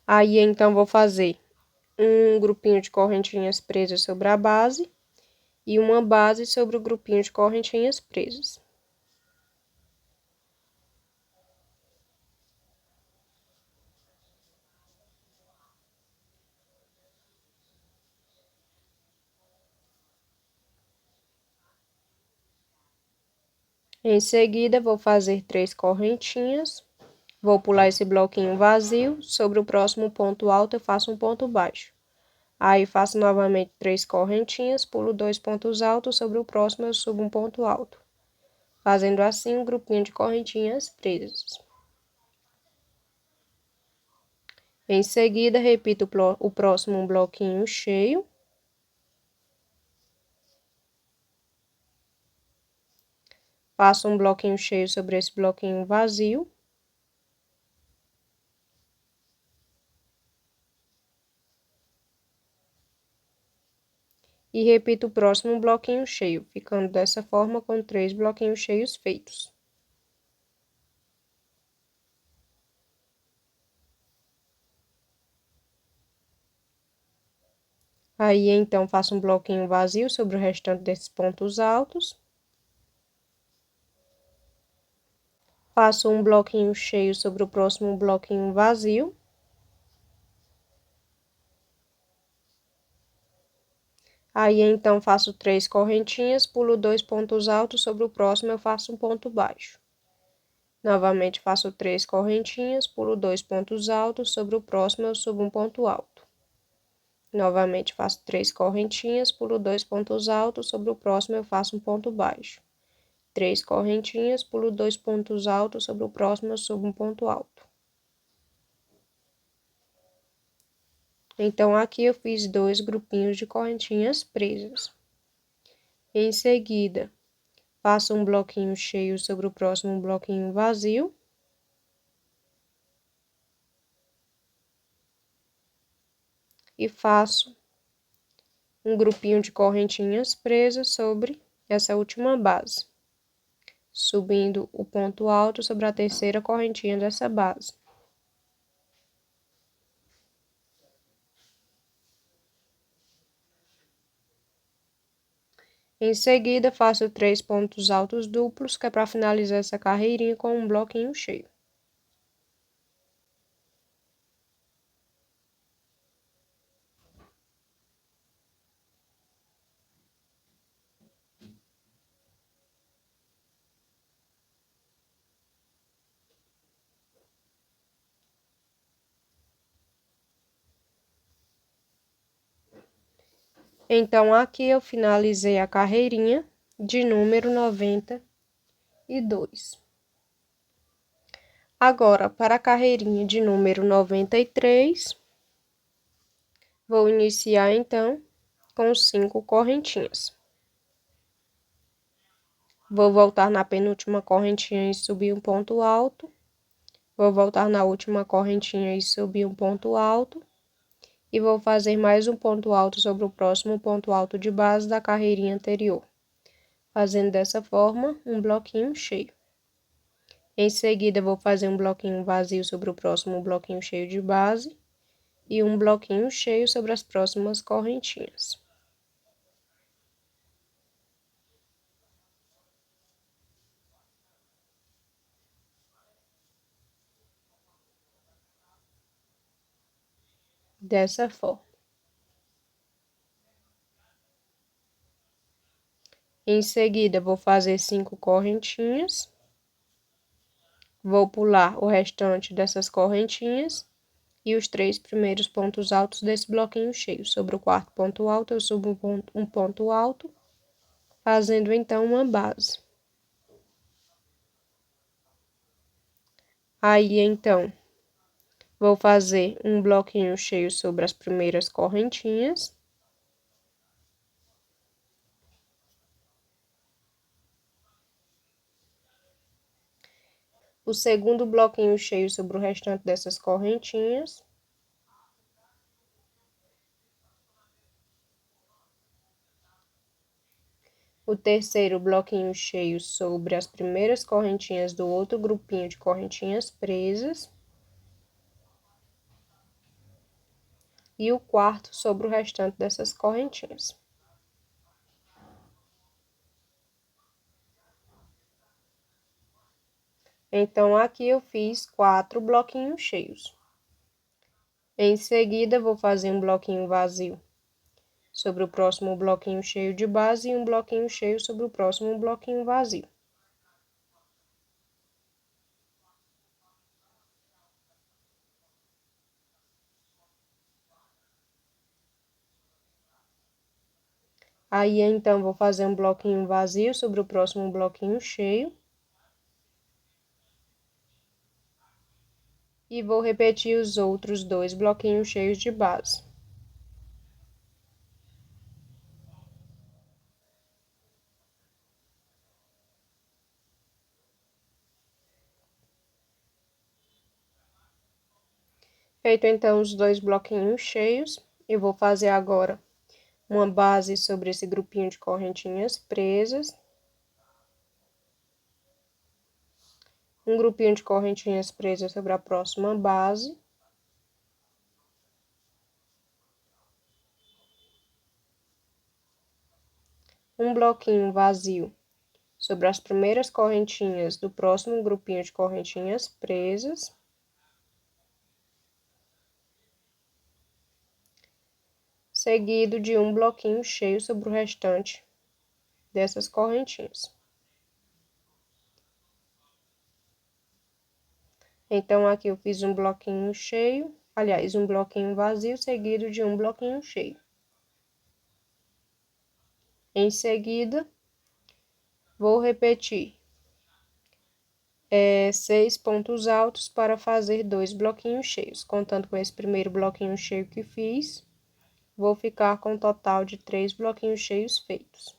Aí, então, vou fazer um grupinho de correntinhas presas sobre a base e uma base sobre o grupinho de correntinhas presas. Em seguida, vou fazer 3 correntinhas, vou pular esse bloquinho vazio, sobre o próximo ponto alto eu faço um ponto baixo. Aí, faço novamente 3 correntinhas, pulo 2 pontos altos, sobre o próximo eu subo um ponto alto. Fazendo assim um grupinho de correntinhas presas. Em seguida, repito o próximo bloquinho cheio. Faço um bloquinho cheio sobre esse bloquinho vazio. E repito o próximo bloquinho cheio, ficando dessa forma com 3 bloquinhos cheios feitos. Aí, então, faço um bloquinho vazio sobre o restante desses pontos altos. Faço um bloquinho cheio sobre o próximo bloquinho vazio. Aí, então, faço 3 correntinhas, pulo 2 pontos altos, sobre o próximo eu faço um ponto baixo. Novamente, faço 3 correntinhas, pulo 2 pontos altos, sobre o próximo eu subo um ponto alto. Novamente, faço 3 correntinhas, pulo 2 pontos altos, sobre o próximo eu faço um ponto baixo. 3 correntinhas, pulo 2 pontos altos, sobre o próximo eu subo um ponto alto. Então, aqui eu fiz 2 grupinhos de correntinhas presas. Em seguida, faço um bloquinho cheio sobre o próximo bloquinho vazio. E faço um grupinho de correntinhas presas sobre essa última base, subindo o ponto alto sobre a terceira correntinha dessa base. Em seguida, faço 3 pontos altos duplos, que é para finalizar essa carreirinha com um bloquinho cheio. Então, aqui eu finalizei a carreirinha de número 92. Agora, para a carreirinha de número 93, vou iniciar, então, com 5 correntinhas. Vou voltar na penúltima correntinha e subir um ponto alto. Vou voltar na última correntinha e subir um ponto alto. E vou fazer mais um ponto alto sobre o próximo ponto alto de base da carreirinha anterior, fazendo dessa forma um bloquinho cheio. Em seguida, vou fazer um bloquinho vazio sobre o próximo bloquinho cheio de base e um bloquinho cheio sobre as próximas correntinhas. Dessa forma. Em seguida, vou fazer 5 correntinhas. Vou pular o restante dessas correntinhas e os 3 primeiros pontos altos desse bloquinho cheio. Sobre o quarto ponto alto, eu subo um ponto alto, fazendo então uma base. Aí, então, vou fazer um bloquinho cheio sobre as primeiras correntinhas. O segundo bloquinho cheio sobre o restante dessas correntinhas. O terceiro bloquinho cheio sobre as primeiras correntinhas do outro grupinho de correntinhas presas. E o quarto sobre o restante dessas correntinhas. Então, aqui eu fiz 4 bloquinhos cheios. Em seguida, vou fazer um bloquinho vazio sobre o próximo bloquinho cheio de base e um bloquinho cheio sobre o próximo bloquinho vazio. Aí, então, vou fazer um bloquinho vazio sobre o próximo bloquinho cheio. E vou repetir os outros dois bloquinhos cheios de base. Feito então os dois bloquinhos cheios, eu vou fazer agora uma base sobre esse grupinho de correntinhas presas. Um grupinho de correntinhas presas sobre a próxima base. Um bloquinho vazio sobre as primeiras correntinhas do próximo grupinho de correntinhas presas. Seguido de um bloquinho cheio sobre o restante dessas correntinhas. Então, aqui eu fiz um bloquinho cheio, aliás, um bloquinho vazio, seguido de um bloquinho cheio. Em seguida, vou repetir 6 pontos altos para fazer 2 bloquinhos cheios. Contando com esse primeiro bloquinho cheio que fiz, vou ficar com um total de 3 bloquinhos cheios feitos.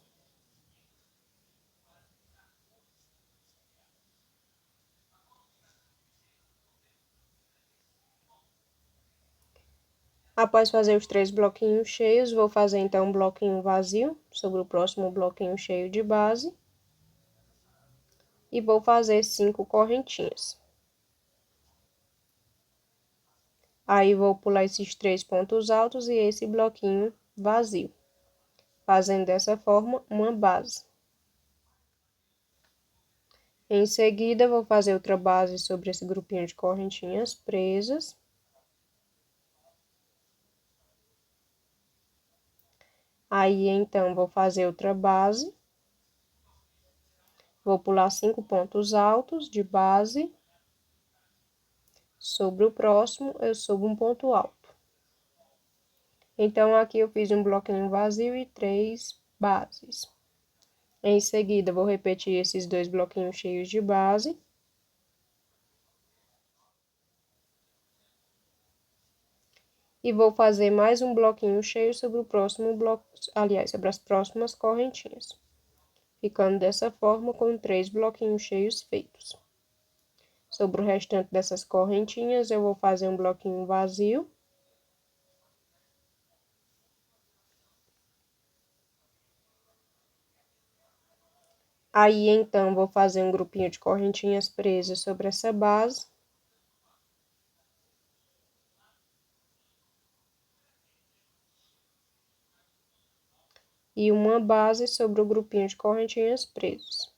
Após fazer os 3 bloquinhos cheios, vou fazer então um bloquinho vazio sobre o próximo bloquinho cheio de base. E vou fazer 5 correntinhas. Aí, vou pular esses 3 pontos altos e esse bloquinho vazio, fazendo dessa forma uma base. Em seguida, vou fazer outra base sobre esse grupinho de correntinhas presas. Aí, então, vou fazer outra base. Vou pular 5 pontos altos de base. Sobre o próximo, eu subo um ponto alto. Então, aqui eu fiz um bloquinho vazio e 3 bases. Em seguida, vou repetir esses 2 bloquinhos cheios de base. E vou fazer mais um bloquinho cheio sobre o próximo bloco, aliás, sobre as próximas correntinhas. Ficando dessa forma com 3 bloquinhos cheios feitos. Sobre o restante dessas correntinhas, eu vou fazer um bloquinho vazio. Aí, então, vou fazer um grupinho de correntinhas presas sobre essa base. E uma base sobre o grupinho de correntinhas presas.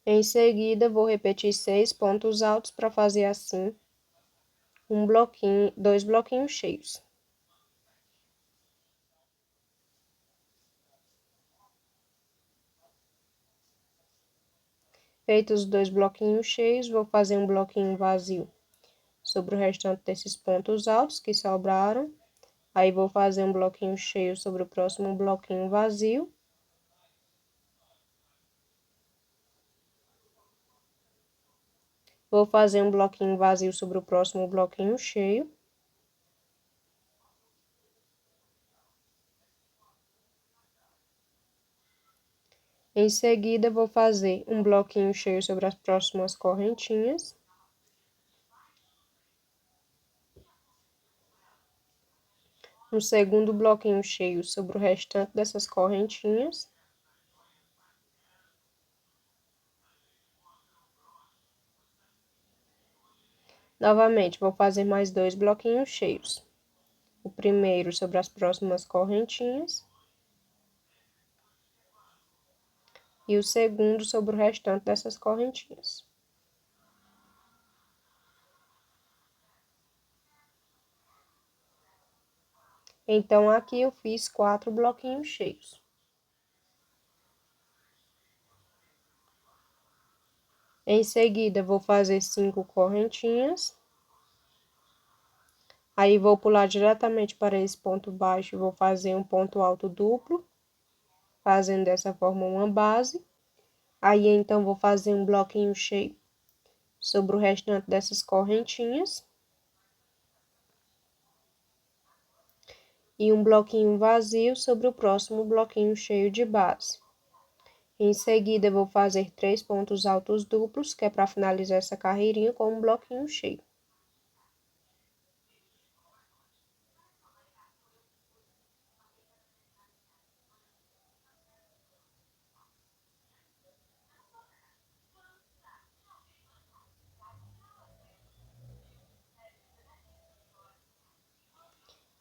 Em seguida, vou repetir 6 pontos altos para fazer assim um bloquinho, 2 bloquinhos cheios. Feitos os 2 bloquinhos cheios, vou fazer um bloquinho vazio sobre o restante desses pontos altos que sobraram. Aí, vou fazer um bloquinho cheio sobre o próximo bloquinho vazio. Vou fazer um bloquinho vazio sobre o próximo bloquinho cheio. Em seguida, vou fazer um bloquinho cheio sobre as próximas correntinhas. Um segundo bloquinho cheio sobre o restante dessas correntinhas. Novamente, vou fazer mais 2 bloquinhos cheios. O primeiro sobre as próximas correntinhas. E o segundo sobre o restante dessas correntinhas. Então, aqui eu fiz 4 bloquinhos cheios. Em seguida, vou fazer 5 correntinhas. Aí, vou pular diretamente para esse ponto baixo e vou fazer um ponto alto duplo, fazendo dessa forma uma base. Aí, então, vou fazer um bloquinho cheio sobre o restante dessas correntinhas. E um bloquinho vazio sobre o próximo bloquinho cheio de base. Em seguida, vou fazer 3 pontos altos duplos, que é para finalizar essa carreirinha com um bloquinho cheio.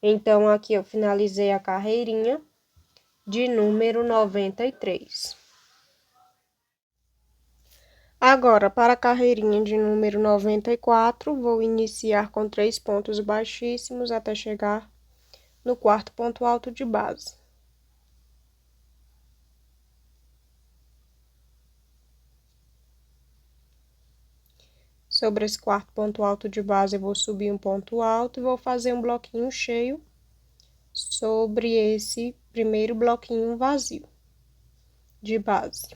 Então, aqui eu finalizei a carreirinha de número 93. Agora, para a carreirinha de número 94, vou iniciar com 3 pontos baixíssimos até chegar no quarto ponto alto de base. Sobre esse quarto ponto alto de base, eu vou subir um ponto alto e vou fazer um bloquinho cheio sobre esse primeiro bloquinho vazio de base.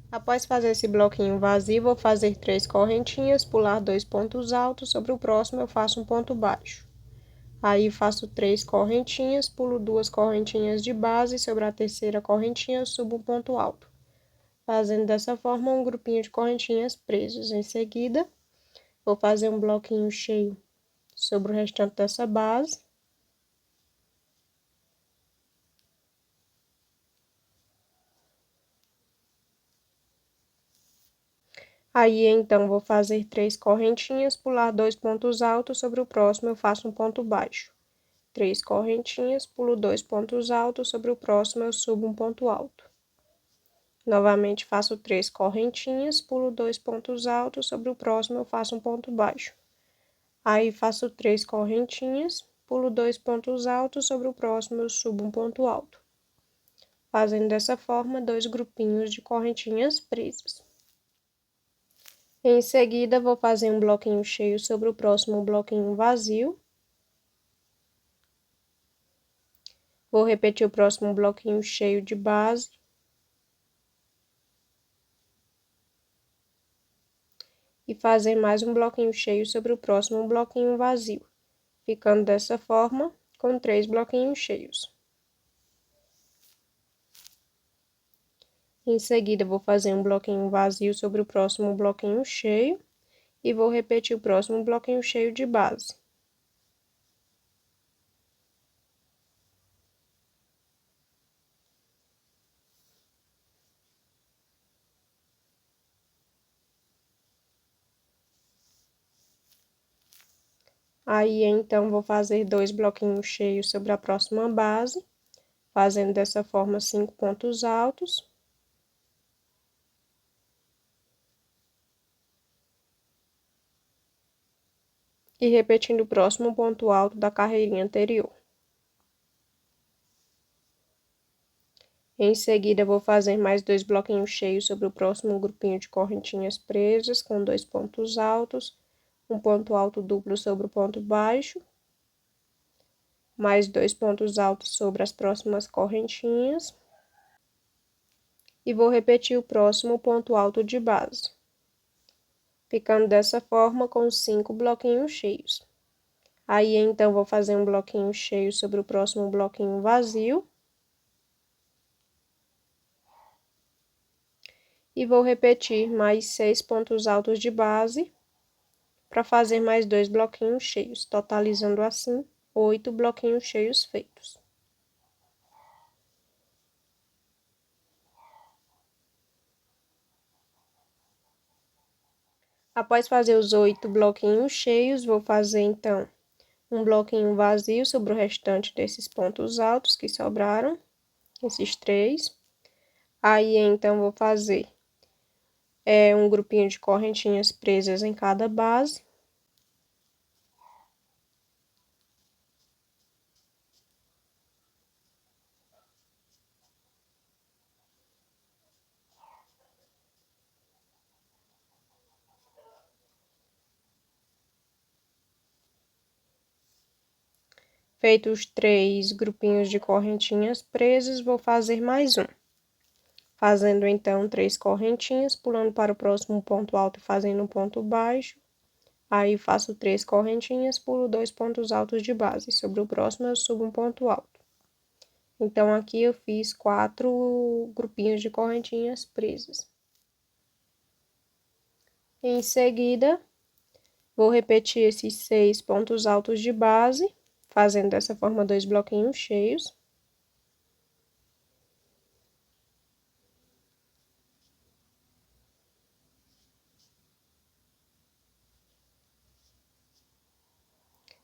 Após fazer esse bloquinho vazio, vou fazer 3 correntinhas, pular 2 pontos altos, sobre o próximo eu faço um ponto baixo. Aí, faço 3 correntinhas, pulo 2 correntinhas de base, sobre a terceira correntinha eu subo um ponto alto, fazendo dessa forma um grupinho de correntinhas presos. Em seguida, vou fazer um bloquinho cheio sobre o restante dessa base. Aí, então, vou fazer 3 correntinhas, pular 2 pontos altos, sobre o próximo eu faço um ponto baixo. 3 correntinhas, pulo 2 pontos altos, sobre o próximo eu subo um ponto alto. Novamente, faço 3 correntinhas, pulo 2 pontos altos, sobre o próximo eu faço um ponto baixo. Aí, faço 3 correntinhas, pulo 2 pontos altos, sobre o próximo eu subo um ponto alto. Fazendo dessa forma, 2 grupinhos de correntinhas presas. Em seguida, vou fazer um bloquinho cheio sobre o próximo bloquinho vazio. Vou repetir o próximo bloquinho cheio de base. E fazer mais um bloquinho cheio sobre o próximo bloquinho vazio, ficando dessa forma com 3 bloquinhos cheios. Em seguida, vou fazer um bloquinho vazio sobre o próximo bloquinho cheio e vou repetir o próximo bloquinho cheio de base. Aí, então, vou fazer 2 bloquinhos cheios sobre a próxima base, fazendo dessa forma 5 pontos altos. E repetindo o próximo ponto alto da carreirinha anterior. Em seguida, vou fazer mais 2 bloquinhos cheios sobre o próximo grupinho de correntinhas presas, com 2 pontos altos, um ponto alto duplo sobre o ponto baixo, mais 2 pontos altos sobre as próximas correntinhas, e vou repetir o próximo ponto alto de base, ficando dessa forma com 5 bloquinhos cheios. Aí, então, vou fazer um bloquinho cheio sobre o próximo bloquinho vazio. E vou repetir mais 6 pontos altos de base, para fazer mais 2 bloquinhos cheios, totalizando assim 8 bloquinhos cheios feitos. Após fazer os 8 bloquinhos cheios, vou fazer então um bloquinho vazio sobre o restante desses pontos altos que sobraram, esses 3. Aí, então, vou fazer um grupinho de correntinhas presas em cada base. Feitos os 3 grupinhos de correntinhas presas, vou fazer mais um. Fazendo então 3 correntinhas, pulando para o próximo ponto alto e fazendo um ponto baixo. Aí faço 3 correntinhas, pulo 2 pontos altos de base. Sobre o próximo eu subo um ponto alto. Então, aqui eu fiz 4 grupinhos de correntinhas presas. Em seguida, vou repetir esses 6 pontos altos de base, fazendo dessa forma 2 bloquinhos cheios.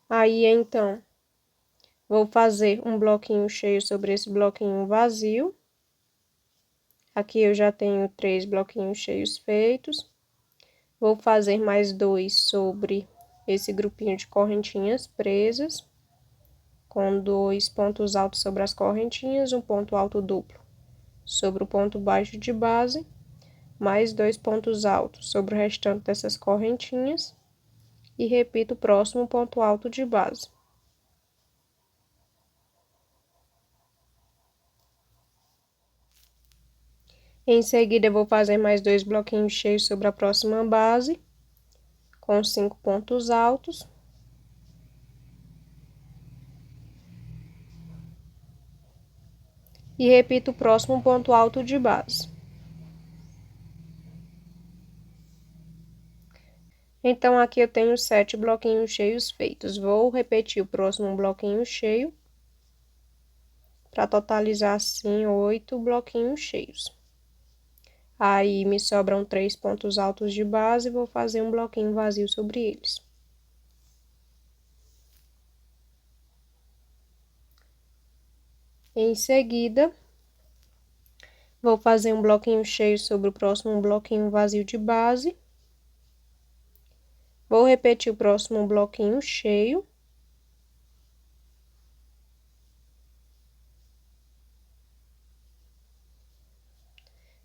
Aí, então, vou fazer um bloquinho cheio sobre esse bloquinho vazio. Aqui eu já tenho 3 bloquinhos cheios feitos. Vou fazer mais 2 sobre esse grupinho de correntinhas presas, com 2 pontos altos sobre as correntinhas, um ponto alto duplo sobre o ponto baixo de base, mais 2 pontos altos sobre o restante dessas correntinhas, e repito o próximo ponto alto de base. Em seguida, eu vou fazer mais 2 bloquinhos cheios sobre a próxima base, com 5 pontos altos. E repito o próximo ponto alto de base. Então, aqui eu tenho 7 bloquinhos cheios feitos. Vou repetir o próximo bloquinho cheio, para totalizar, assim, 8 bloquinhos cheios. Aí, me sobram 3 pontos altos de base, vou fazer um bloquinho vazio sobre eles. Em seguida, vou fazer um bloquinho cheio sobre o próximo bloquinho vazio de base. Vou repetir o próximo bloquinho cheio.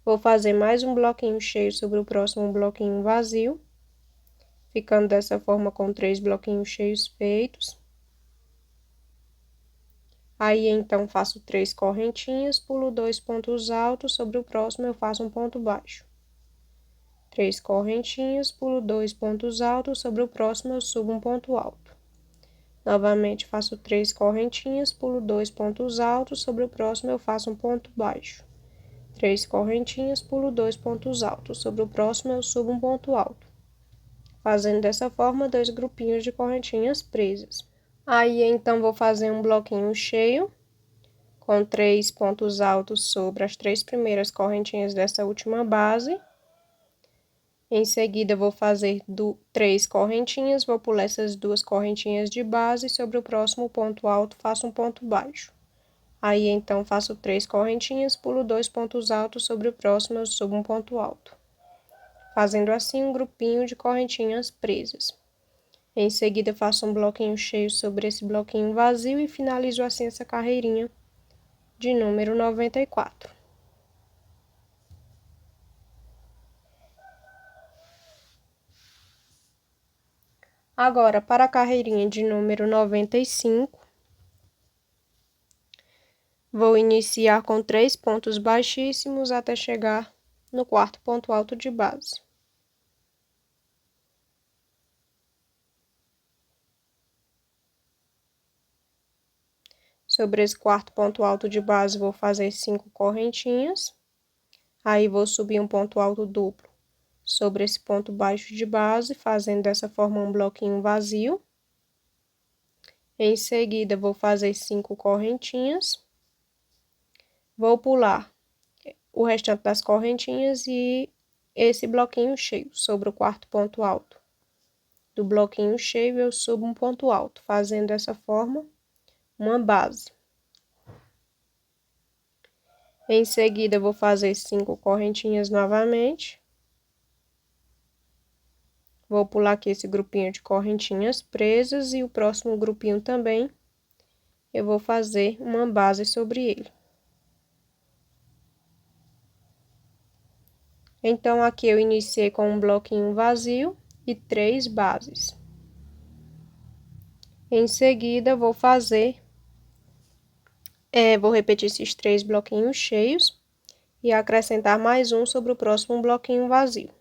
Vou fazer mais um bloquinho cheio sobre o próximo bloquinho vazio, ficando dessa forma com 3 bloquinhos cheios feitos. Aí, então, faço 3 correntinhas, pulo 2 pontos altos, sobre o próximo eu faço um ponto baixo. 3 correntinhas, pulo 2 pontos altos, sobre o próximo eu subo um ponto alto. Novamente, faço 3 correntinhas, pulo 2 pontos altos, sobre o próximo eu faço um ponto baixo. 3 correntinhas, pulo 2 pontos altos, sobre o próximo eu subo um ponto alto. Fazendo dessa forma 2 grupinhos de correntinhas presas. Aí, então, vou fazer um bloquinho cheio, com 3 pontos altos sobre as 3 primeiras correntinhas dessa última base. Em seguida, vou fazer 3 correntinhas, vou pular essas 2 correntinhas de base, sobre o próximo ponto alto, faço um ponto baixo. Aí, então, faço 3 correntinhas, pulo 2 pontos altos, sobre o próximo eu subo um ponto alto. Fazendo assim um grupinho de correntinhas presas. Em seguida, faço um bloquinho cheio sobre esse bloquinho vazio e finalizo assim essa carreirinha de número 94. Agora, para a carreirinha de número 95, vou iniciar com 3 pontos baixíssimos até chegar no quarto ponto alto de base. Sobre esse quarto ponto alto de base, vou fazer 5 correntinhas. Aí, vou subir um ponto alto duplo sobre esse ponto baixo de base, fazendo dessa forma um bloquinho vazio. Em seguida, vou fazer 5 correntinhas. Vou pular o restante das correntinhas e esse bloquinho cheio sobre o quarto ponto alto. Do bloquinho cheio, eu subo um ponto alto, fazendo dessa forma uma base. Em seguida, vou fazer 5 correntinhas novamente. Vou pular aqui esse grupinho de correntinhas presas e o próximo grupinho também, eu vou fazer uma base sobre ele. Então, aqui eu iniciei com um bloquinho vazio e 3 bases. Em seguida, vou fazer Vou repetir esses 3 bloquinhos cheios e acrescentar mais um sobre o próximo bloquinho vazio.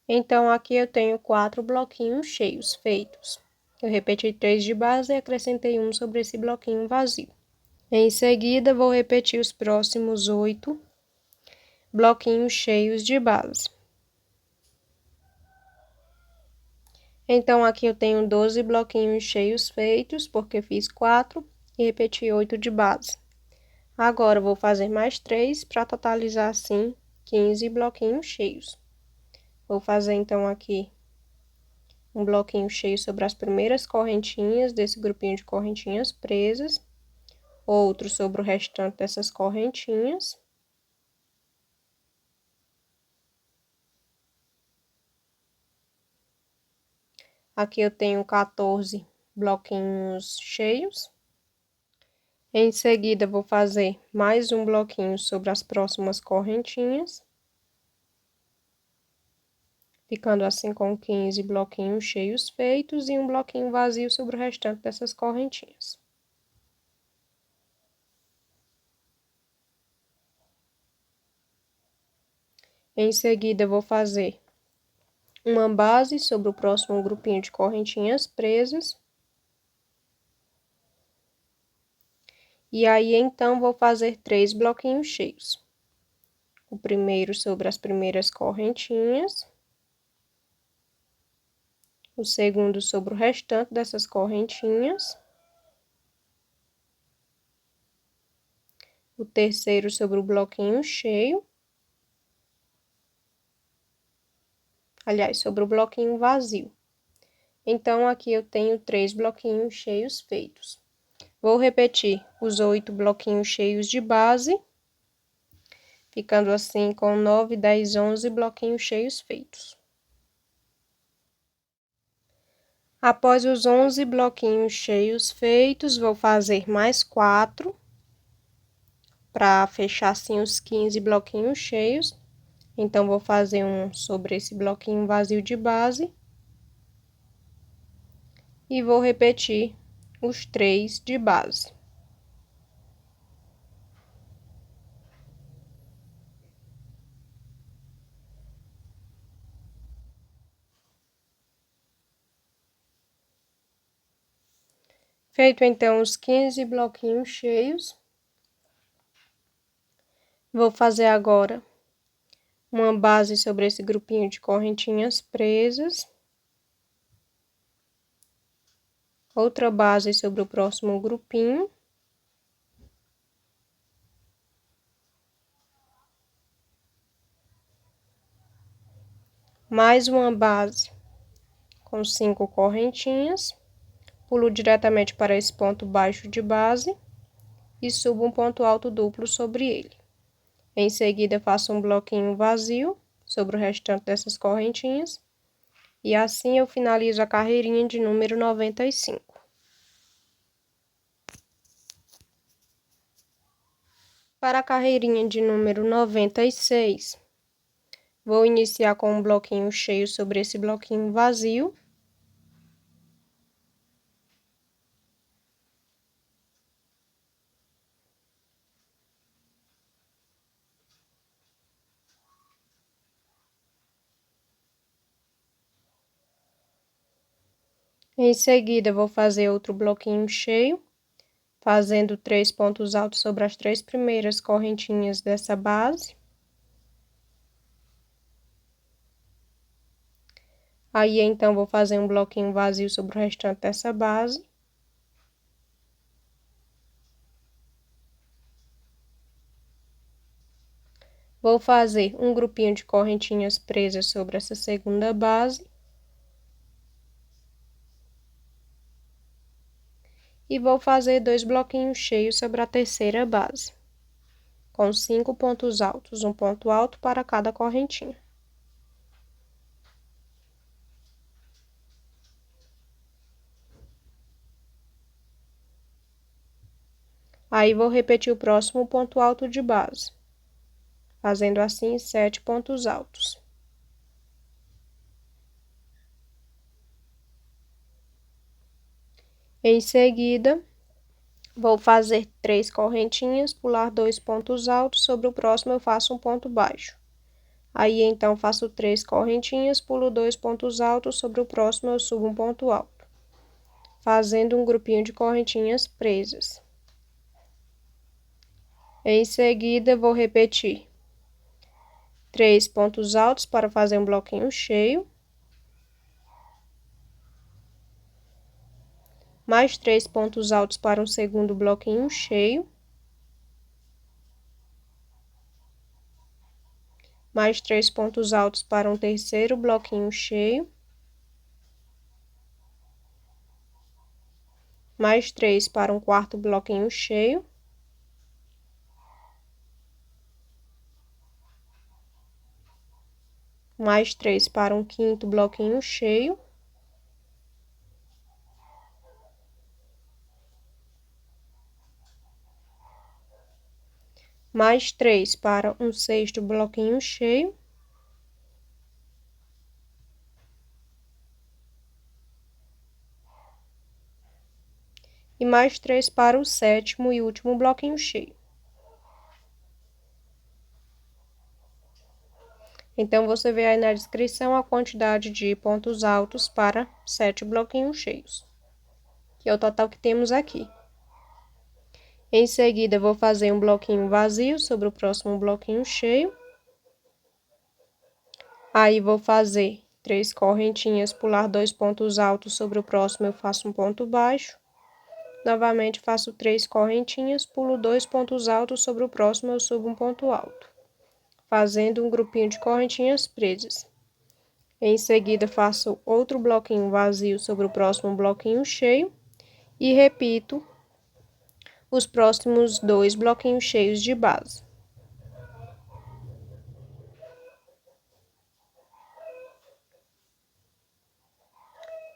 Então, aqui eu tenho 4 bloquinhos cheios feitos. Eu repeti 3 de base e acrescentei um sobre esse bloquinho vazio. Em seguida, vou repetir os próximos 8 bloquinhos cheios de base. Então, aqui eu tenho 12 bloquinhos cheios feitos, porque fiz 4 e repeti 8 de base. Agora, vou fazer mais 3 para totalizar, assim, 15 bloquinhos cheios. Vou fazer, então, aqui um bloquinho cheio sobre as primeiras correntinhas desse grupinho de correntinhas presas. Outro sobre o restante dessas correntinhas. Aqui eu tenho 14 bloquinhos cheios. Em seguida, vou fazer mais um bloquinho sobre as próximas correntinhas. Ficando assim com 15 bloquinhos cheios feitos e um bloquinho vazio sobre o restante dessas correntinhas. Em seguida, vou fazer uma base sobre o próximo grupinho de correntinhas presas. E aí, então, vou fazer 3 bloquinhos cheios. O primeiro sobre as primeiras correntinhas. O segundo sobre o restante dessas correntinhas. O terceiro sobre o bloquinho cheio. Aliás, sobre o bloquinho vazio. Então, aqui eu tenho 3 bloquinhos cheios feitos. Vou repetir os 8 bloquinhos cheios de base, ficando assim com 9, 10, 11 bloquinhos cheios feitos. Após os 11 bloquinhos cheios feitos, vou fazer mais 4, para fechar assim os 15 bloquinhos cheios. Então, vou fazer um sobre esse bloquinho vazio de base. E vou repetir os 3 de base. Feito, então, os 15 bloquinhos cheios, vou fazer agora uma base sobre esse grupinho de correntinhas presas. Outra base sobre o próximo grupinho. Mais uma base com 5 correntinhas. Pulo diretamente para esse ponto baixo de base e subo um ponto alto duplo sobre ele. Em seguida, faço um bloquinho vazio sobre o restante dessas correntinhas. E assim eu finalizo a carreirinha de número 95. Para a carreirinha de número 96, vou iniciar com um bloquinho cheio sobre esse bloquinho vazio. Em seguida, vou fazer outro bloquinho cheio, fazendo 3 pontos altos sobre as 3 primeiras correntinhas dessa base. Aí, então, vou fazer um bloquinho vazio sobre o restante dessa base. Vou fazer um grupinho de correntinhas presas sobre essa segunda base. E vou fazer 2 bloquinhos cheios sobre a terceira base, com 5 pontos altos, um ponto alto para cada correntinha. Aí, vou repetir o próximo ponto alto de base, fazendo assim 7 pontos altos. Em seguida, vou fazer 3 correntinhas, pular 2 pontos altos, sobre o próximo eu faço um ponto baixo. Aí, então, faço 3 correntinhas, pulo 2 pontos altos, sobre o próximo eu subo um ponto alto, fazendo um grupinho de correntinhas presas. Em seguida, vou repetir 3 pontos altos para fazer um bloquinho cheio, mais 3 pontos altos para um segundo bloquinho cheio, mais 3 pontos altos para um terceiro bloquinho cheio, mais 3 para um quarto bloquinho cheio, mais 3 para um quinto bloquinho cheio, mais 3 para um sexto bloquinho cheio, e mais 3 para o sétimo e último bloquinho cheio. Então, você vê aí na descrição a quantidade de pontos altos para 7 bloquinhos cheios, que é o total que temos aqui. Em seguida, vou fazer um bloquinho vazio sobre o próximo bloquinho cheio. Aí, vou fazer 3 correntinhas, pular 2 pontos altos, sobre o próximo eu faço um ponto baixo. Novamente, faço 3 correntinhas, pulo 2 pontos altos, sobre o próximo eu subo um ponto alto, fazendo um grupinho de correntinhas presas. Em seguida, faço outro bloquinho vazio sobre o próximo bloquinho cheio e repito os próximos 2 bloquinhos cheios de base.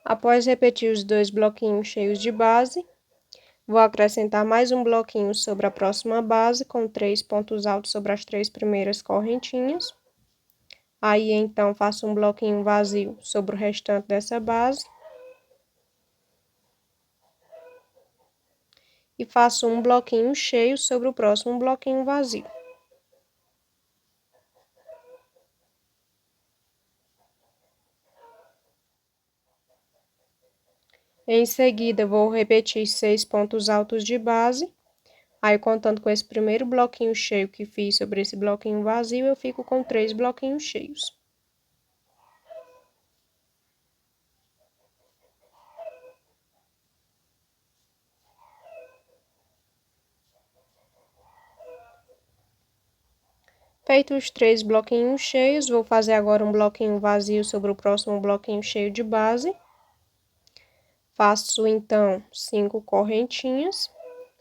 Após repetir os 2 bloquinhos cheios de base, vou acrescentar mais um bloquinho sobre a próxima base, com 3 pontos altos sobre as 3 primeiras correntinhas. Aí, então, faço um bloquinho vazio sobre o restante dessa base. E faço um bloquinho cheio sobre o próximo bloquinho vazio. Em seguida, vou repetir 6 pontos altos de base. Aí, contando com esse primeiro bloquinho cheio que fiz sobre esse bloquinho vazio, eu fico com 3 bloquinhos cheios. Feitos os 3 bloquinhos cheios, vou fazer agora um bloquinho vazio sobre o próximo bloquinho cheio de base. Faço, então, 5 correntinhas,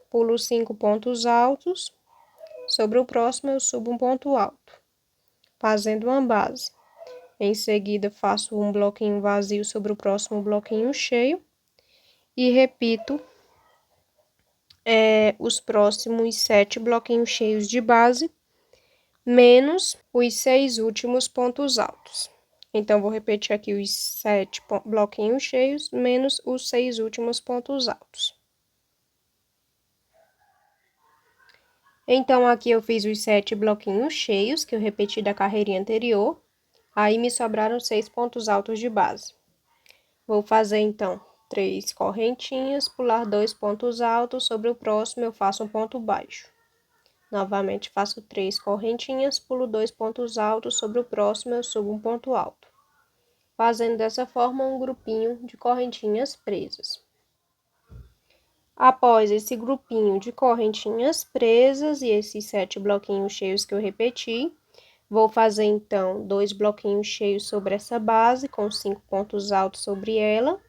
pulo 5 pontos altos. Sobre o próximo, eu subo um ponto alto, fazendo uma base. Em seguida, faço um bloquinho vazio sobre o próximo bloquinho cheio e repito os próximos 7 bloquinhos cheios de base, menos os 6 últimos pontos altos. Então, vou repetir aqui os 7 bloquinhos cheios, menos os 6 últimos pontos altos. Então, aqui eu fiz os 7 bloquinhos cheios, que eu repeti da carreirinha anterior. Aí, me sobraram 6 pontos altos de base. Vou fazer, então, 3 correntinhas, pular 2 pontos altos, sobre o próximo eu faço um ponto baixo. Novamente, faço 3 correntinhas, pulo 2 pontos altos, sobre o próximo eu subo um ponto alto, fazendo dessa forma um grupinho de correntinhas presas. Após esse grupinho de correntinhas presas e esses 7 bloquinhos cheios que eu repeti, vou fazer, então, 2 bloquinhos cheios sobre essa base, com 5 pontos altos sobre ela.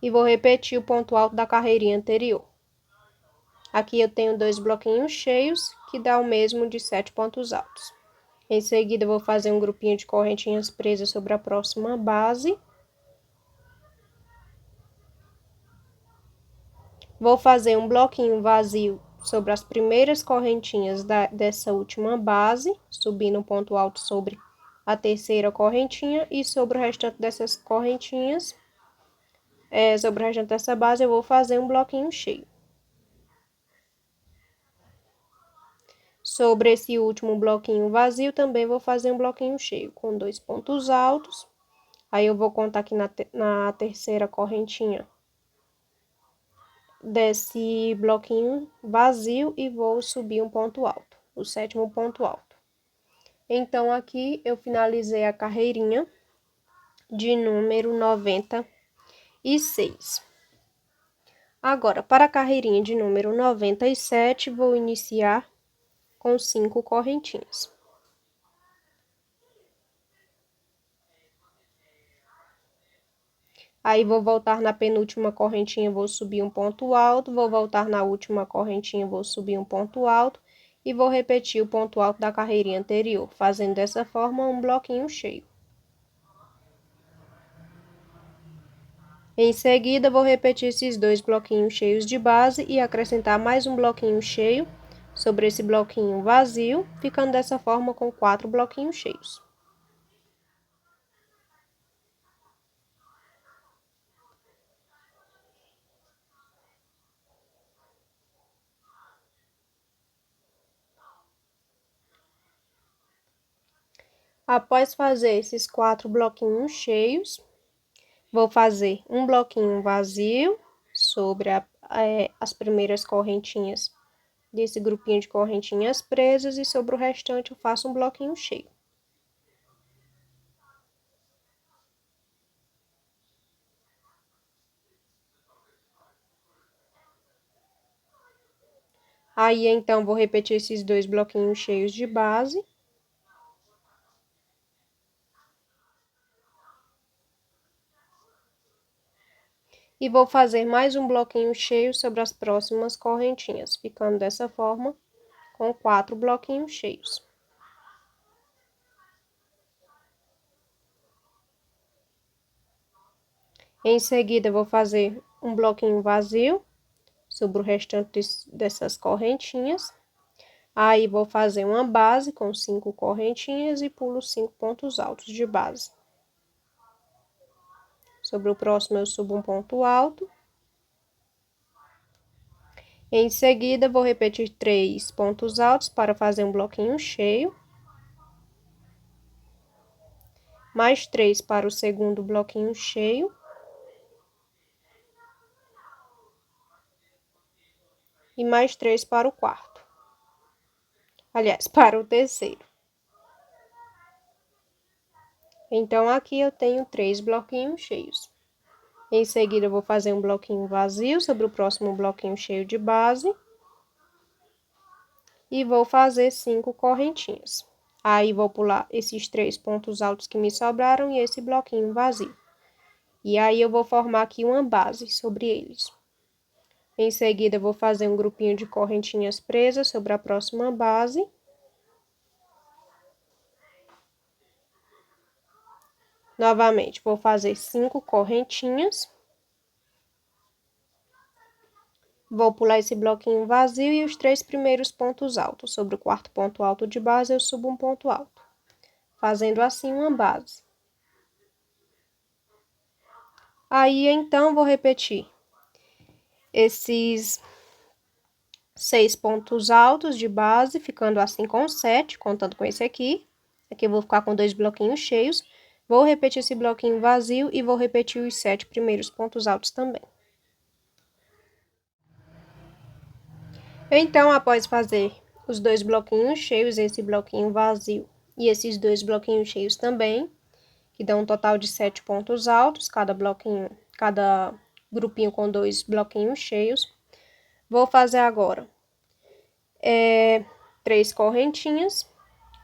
E vou repetir o ponto alto da carreirinha anterior. Aqui eu tenho 2 bloquinhos cheios, que dá o mesmo de 7 pontos altos. Em seguida, vou fazer um grupinho de correntinhas presas sobre a próxima base. Vou fazer um bloquinho vazio sobre as primeiras correntinhas dessa última base, subindo um ponto alto sobre a terceira correntinha e sobre o restante dessas correntinhas, sobre o restante dessa base, eu vou fazer um bloquinho cheio. Sobre esse último bloquinho vazio, também vou fazer um bloquinho cheio com 2 pontos altos. Aí eu vou contar aqui na terceira correntinha desse bloquinho vazio e vou subir um ponto alto, o sétimo ponto alto. Então, aqui eu finalizei a carreirinha de número 96. Agora, para a carreirinha de número 97, vou iniciar com 5 correntinhas. Aí, vou voltar na penúltima correntinha, vou subir um ponto alto, vou voltar na última correntinha, vou subir um ponto alto e vou repetir o ponto alto da carreirinha anterior, fazendo dessa forma um bloquinho cheio. Em seguida, vou repetir esses 2 bloquinhos cheios de base e acrescentar mais um bloquinho cheio sobre esse bloquinho vazio, ficando dessa forma com 4 bloquinhos cheios. Após fazer esses 4 bloquinhos cheios, vou fazer um bloquinho vazio sobre as primeiras correntinhas desse grupinho de correntinhas presas e sobre o restante eu faço um bloquinho cheio. Aí, então, vou repetir esses 2 bloquinhos cheios de base. E vou fazer mais um bloquinho cheio sobre as próximas correntinhas, ficando dessa forma com 4 bloquinhos cheios. Em seguida, vou fazer um bloquinho vazio sobre o restante dessas correntinhas. Aí, vou fazer uma base com 5 correntinhas e pulo 5 pontos altos de base. Sobre o próximo, eu subo um ponto alto. Em seguida, vou repetir 3 pontos altos para fazer um bloquinho cheio. Mais 3 para o segundo bloquinho cheio. E mais 3 para o quarto. Aliás, para o terceiro. Então, aqui eu tenho 3 bloquinhos cheios. Em seguida, eu vou fazer um bloquinho vazio sobre o próximo bloquinho cheio de base. E vou fazer 5 correntinhas. Aí, vou pular esses 3 pontos altos que me sobraram e esse bloquinho vazio. E aí, eu vou formar aqui uma base sobre eles. Em seguida, eu vou fazer um grupinho de correntinhas presas sobre a próxima base. Novamente, vou fazer 5 correntinhas. Vou pular esse bloquinho vazio e os 3 primeiros pontos altos. Sobre o quarto ponto alto de base, eu subo um ponto alto, fazendo assim uma base. Aí, então, vou repetir esses 6 pontos altos de base, ficando assim com 7, contando com esse aqui. Aqui eu vou ficar com 2 bloquinhos cheios. Vou repetir esse bloquinho vazio e vou repetir os 7 primeiros pontos altos também. Então, após fazer os 2 bloquinhos cheios, esse bloquinho vazio e esses 2 bloquinhos cheios também, que dão um total de 7 pontos altos, cada grupinho com 2 bloquinhos cheios. Vou fazer agora 3 correntinhas,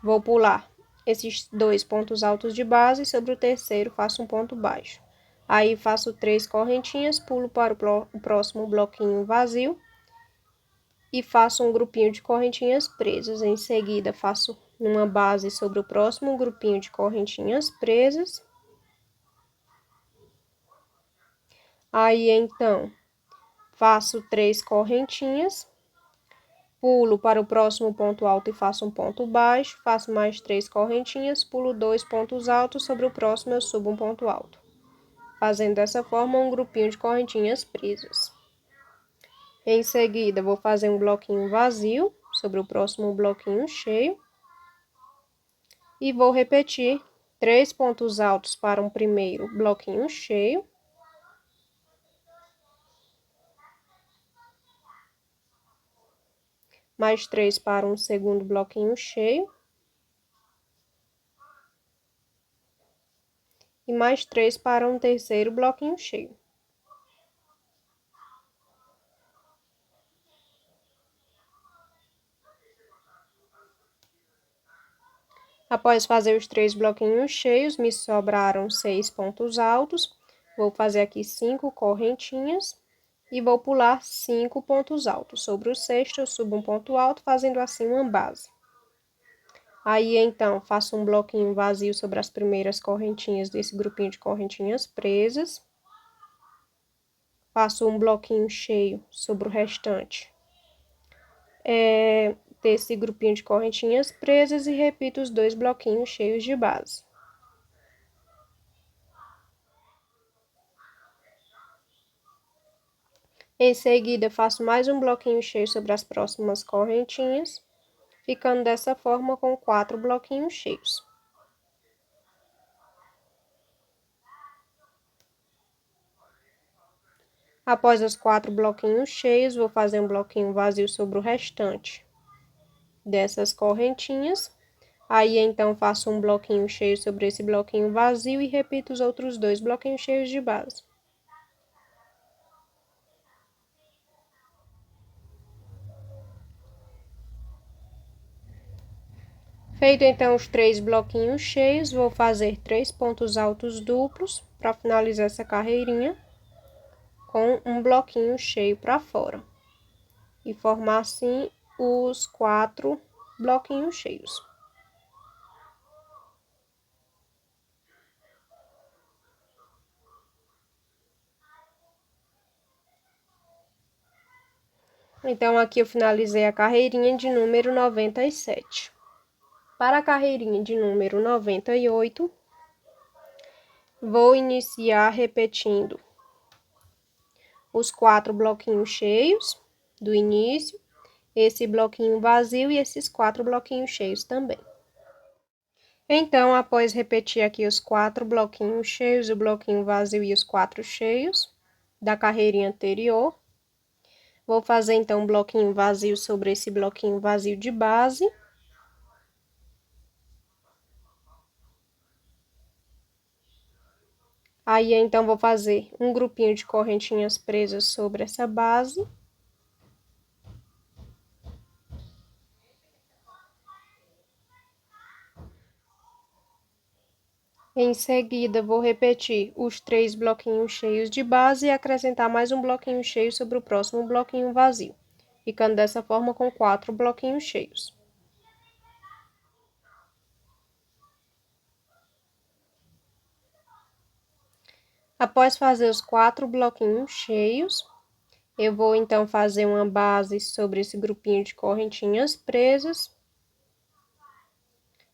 vou pular esses 2 pontos altos de base e sobre o terceiro faço um ponto baixo. Aí, faço 3 correntinhas, pulo para o próximo bloquinho vazio e faço um grupinho de correntinhas presas. Em seguida, faço uma base sobre o próximo grupinho de correntinhas presas. Aí, então, faço 3 correntinhas, Pulo para o próximo ponto alto e faço um ponto baixo, faço mais 3 correntinhas, pulo 2 pontos altos, sobre o próximo eu subo um ponto alto, fazendo dessa forma um grupinho de correntinhas presas. Em seguida, vou fazer um bloquinho vazio sobre o próximo bloquinho cheio e vou repetir 3 pontos altos para um primeiro bloquinho cheio. Mais 3 para um segundo bloquinho cheio. E mais 3 para um terceiro bloquinho cheio. Após fazer os 3 bloquinhos cheios, me sobraram 6 pontos altos. Vou fazer aqui 5 correntinhas e vou pular 5 pontos altos. Sobre o sexto, eu subo um ponto alto, fazendo assim uma base. Aí, então, faço um bloquinho vazio sobre as primeiras correntinhas desse grupinho de correntinhas presas. Faço um bloquinho cheio sobre o restante desse grupinho de correntinhas presas e repito os 2 bloquinhos cheios de base. Em seguida, faço mais um bloquinho cheio sobre as próximas correntinhas, ficando dessa forma com 4 bloquinhos cheios. Após os 4 bloquinhos cheios, vou fazer um bloquinho vazio sobre o restante dessas correntinhas. Aí, então, faço um bloquinho cheio sobre esse bloquinho vazio e repito os outros 2 bloquinhos cheios de base. Feito, então, os 3 bloquinhos cheios, vou fazer 3 pontos altos duplos para finalizar essa carreirinha com um bloquinho cheio para fora. E formar, assim, os 4 bloquinhos cheios. Então, aqui eu finalizei a carreirinha de número 97. Para a carreirinha de número 98, vou iniciar repetindo os 4 bloquinhos cheios do início, esse bloquinho vazio e esses 4 bloquinhos cheios também. Então, após repetir aqui os 4 bloquinhos cheios, o bloquinho vazio e os 4 cheios da carreirinha anterior, vou fazer então um bloquinho vazio sobre esse bloquinho vazio de base. Aí, então, vou fazer um grupinho de correntinhas presas sobre essa base. Em seguida, vou repetir os 3 bloquinhos cheios de base e acrescentar mais um bloquinho cheio sobre o próximo bloquinho vazio, ficando dessa forma com 4 bloquinhos cheios. Após fazer os 4 bloquinhos cheios, eu vou então fazer uma base sobre esse grupinho de correntinhas presas.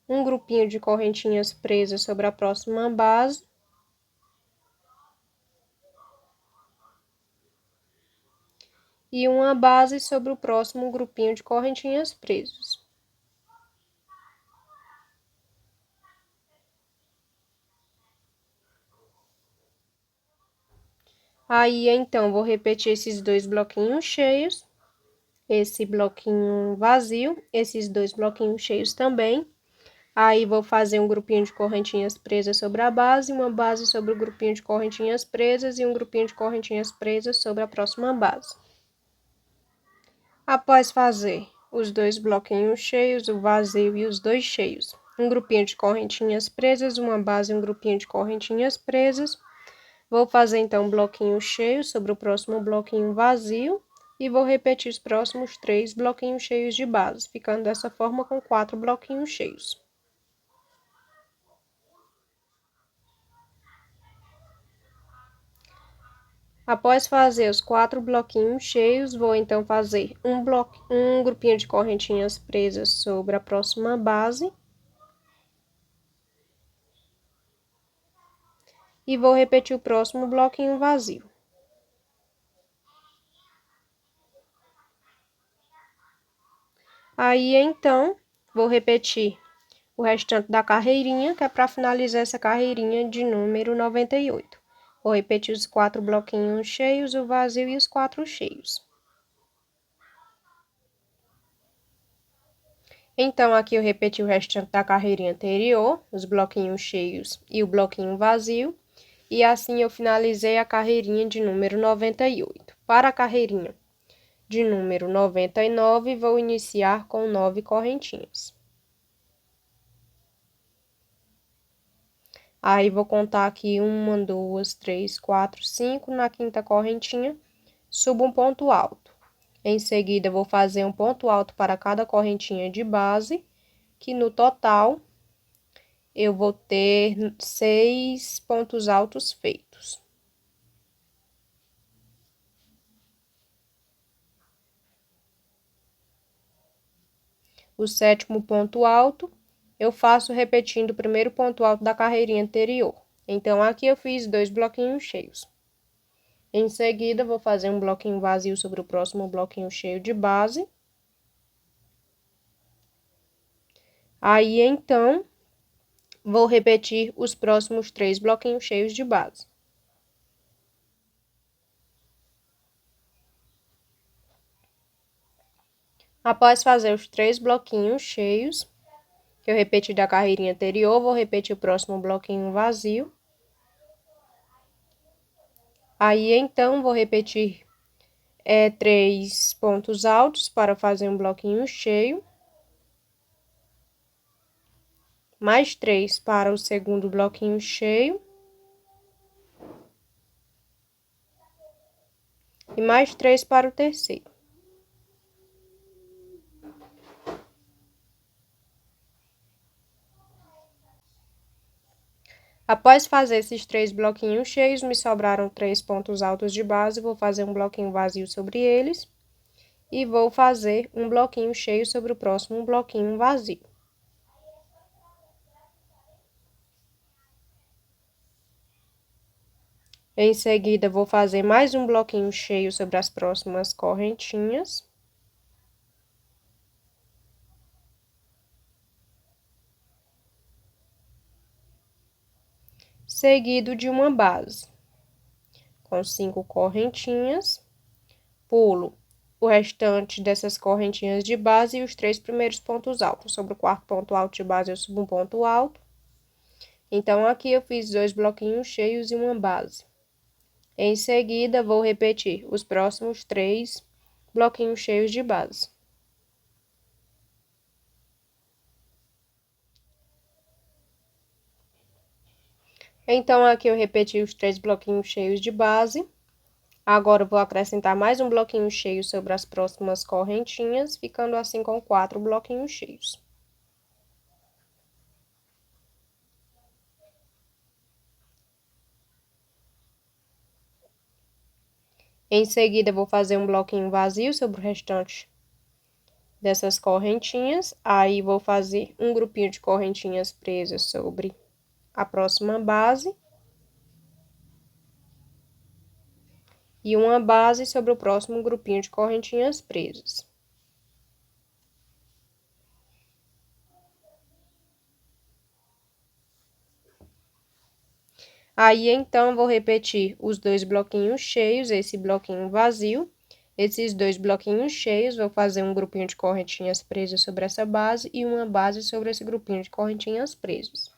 Um grupinho de correntinhas presas sobre a próxima base. E uma base sobre o próximo grupinho de correntinhas presas. Aí, então, vou repetir esses 2 bloquinhos cheios, esse bloquinho vazio, esses 2 bloquinhos cheios também. Aí, vou fazer um grupinho de correntinhas presas sobre a base, uma base sobre o grupinho de correntinhas presas e um grupinho de correntinhas presas sobre a próxima base. Após fazer os 2 bloquinhos cheios, o vazio e os 2 cheios, um grupinho de correntinhas presas, uma base e um grupinho de correntinhas presas, vou fazer então um bloquinho cheio sobre o próximo bloquinho vazio e vou repetir os próximos 3 bloquinhos cheios de base, ficando dessa forma com 4 bloquinhos cheios. Após fazer os 4 bloquinhos cheios, vou então fazer um grupinho de correntinhas presas sobre a próxima base. E vou repetir o próximo bloquinho vazio. Aí, então, vou repetir o restante da carreirinha, que é para finalizar essa carreirinha de número 98. Vou repetir os 4 bloquinhos cheios, o vazio e os 4 cheios. Então, aqui eu repeti o restante da carreirinha anterior, os bloquinhos cheios e o bloquinho vazio. E assim eu finalizei a carreirinha de número 98. Para a carreirinha de número 99, vou iniciar com 9 correntinhas. Aí, vou contar aqui 1, 2, 3, 4, 5. Na quinta correntinha, subo um ponto alto. Em seguida, vou fazer um ponto alto para cada correntinha de base, que no total eu vou ter 6 pontos altos feitos. O sétimo ponto alto, eu faço repetindo o primeiro ponto alto da carreirinha anterior. Então, aqui eu fiz 2 bloquinhos cheios. Em seguida, vou fazer um bloquinho vazio sobre o próximo bloquinho cheio de base. Aí, então, vou repetir os próximos 3 bloquinhos cheios de base. Após fazer os 3 bloquinhos cheios, que eu repeti da carreirinha anterior, vou repetir o próximo bloquinho vazio. Aí, então, vou repetir 3 pontos altos para fazer um bloquinho cheio. Mais 3 para o segundo bloquinho cheio. E mais 3 para o terceiro. Após fazer esses 3 bloquinhos cheios, me sobraram 3 pontos altos de base, vou fazer um bloquinho vazio sobre eles. E vou fazer um bloquinho cheio sobre o próximo bloquinho vazio. Em seguida, vou fazer mais um bloquinho cheio sobre as próximas correntinhas. Seguido de uma base, com 5 correntinhas, pulo o restante dessas correntinhas de base e os 3 primeiros pontos altos. Sobre o quarto ponto alto de base, eu subo um ponto alto. Então, aqui eu fiz 2 bloquinhos cheios e uma base. Em seguida, vou repetir os próximos 3 bloquinhos cheios de base. Então, aqui eu repeti os 3 bloquinhos cheios de base. Agora, eu vou acrescentar mais um bloquinho cheio sobre as próximas correntinhas, ficando assim com 4 bloquinhos cheios. Em seguida, eu vou fazer um bloquinho vazio sobre o restante dessas correntinhas. Aí, vou fazer um grupinho de correntinhas presas sobre a próxima base. E uma base sobre o próximo grupinho de correntinhas presas. Aí, então, vou repetir os 2 bloquinhos cheios, esse bloquinho vazio. Esses 2 bloquinhos cheios, vou fazer um grupinho de correntinhas presas sobre essa base e uma base sobre esse grupinho de correntinhas presas.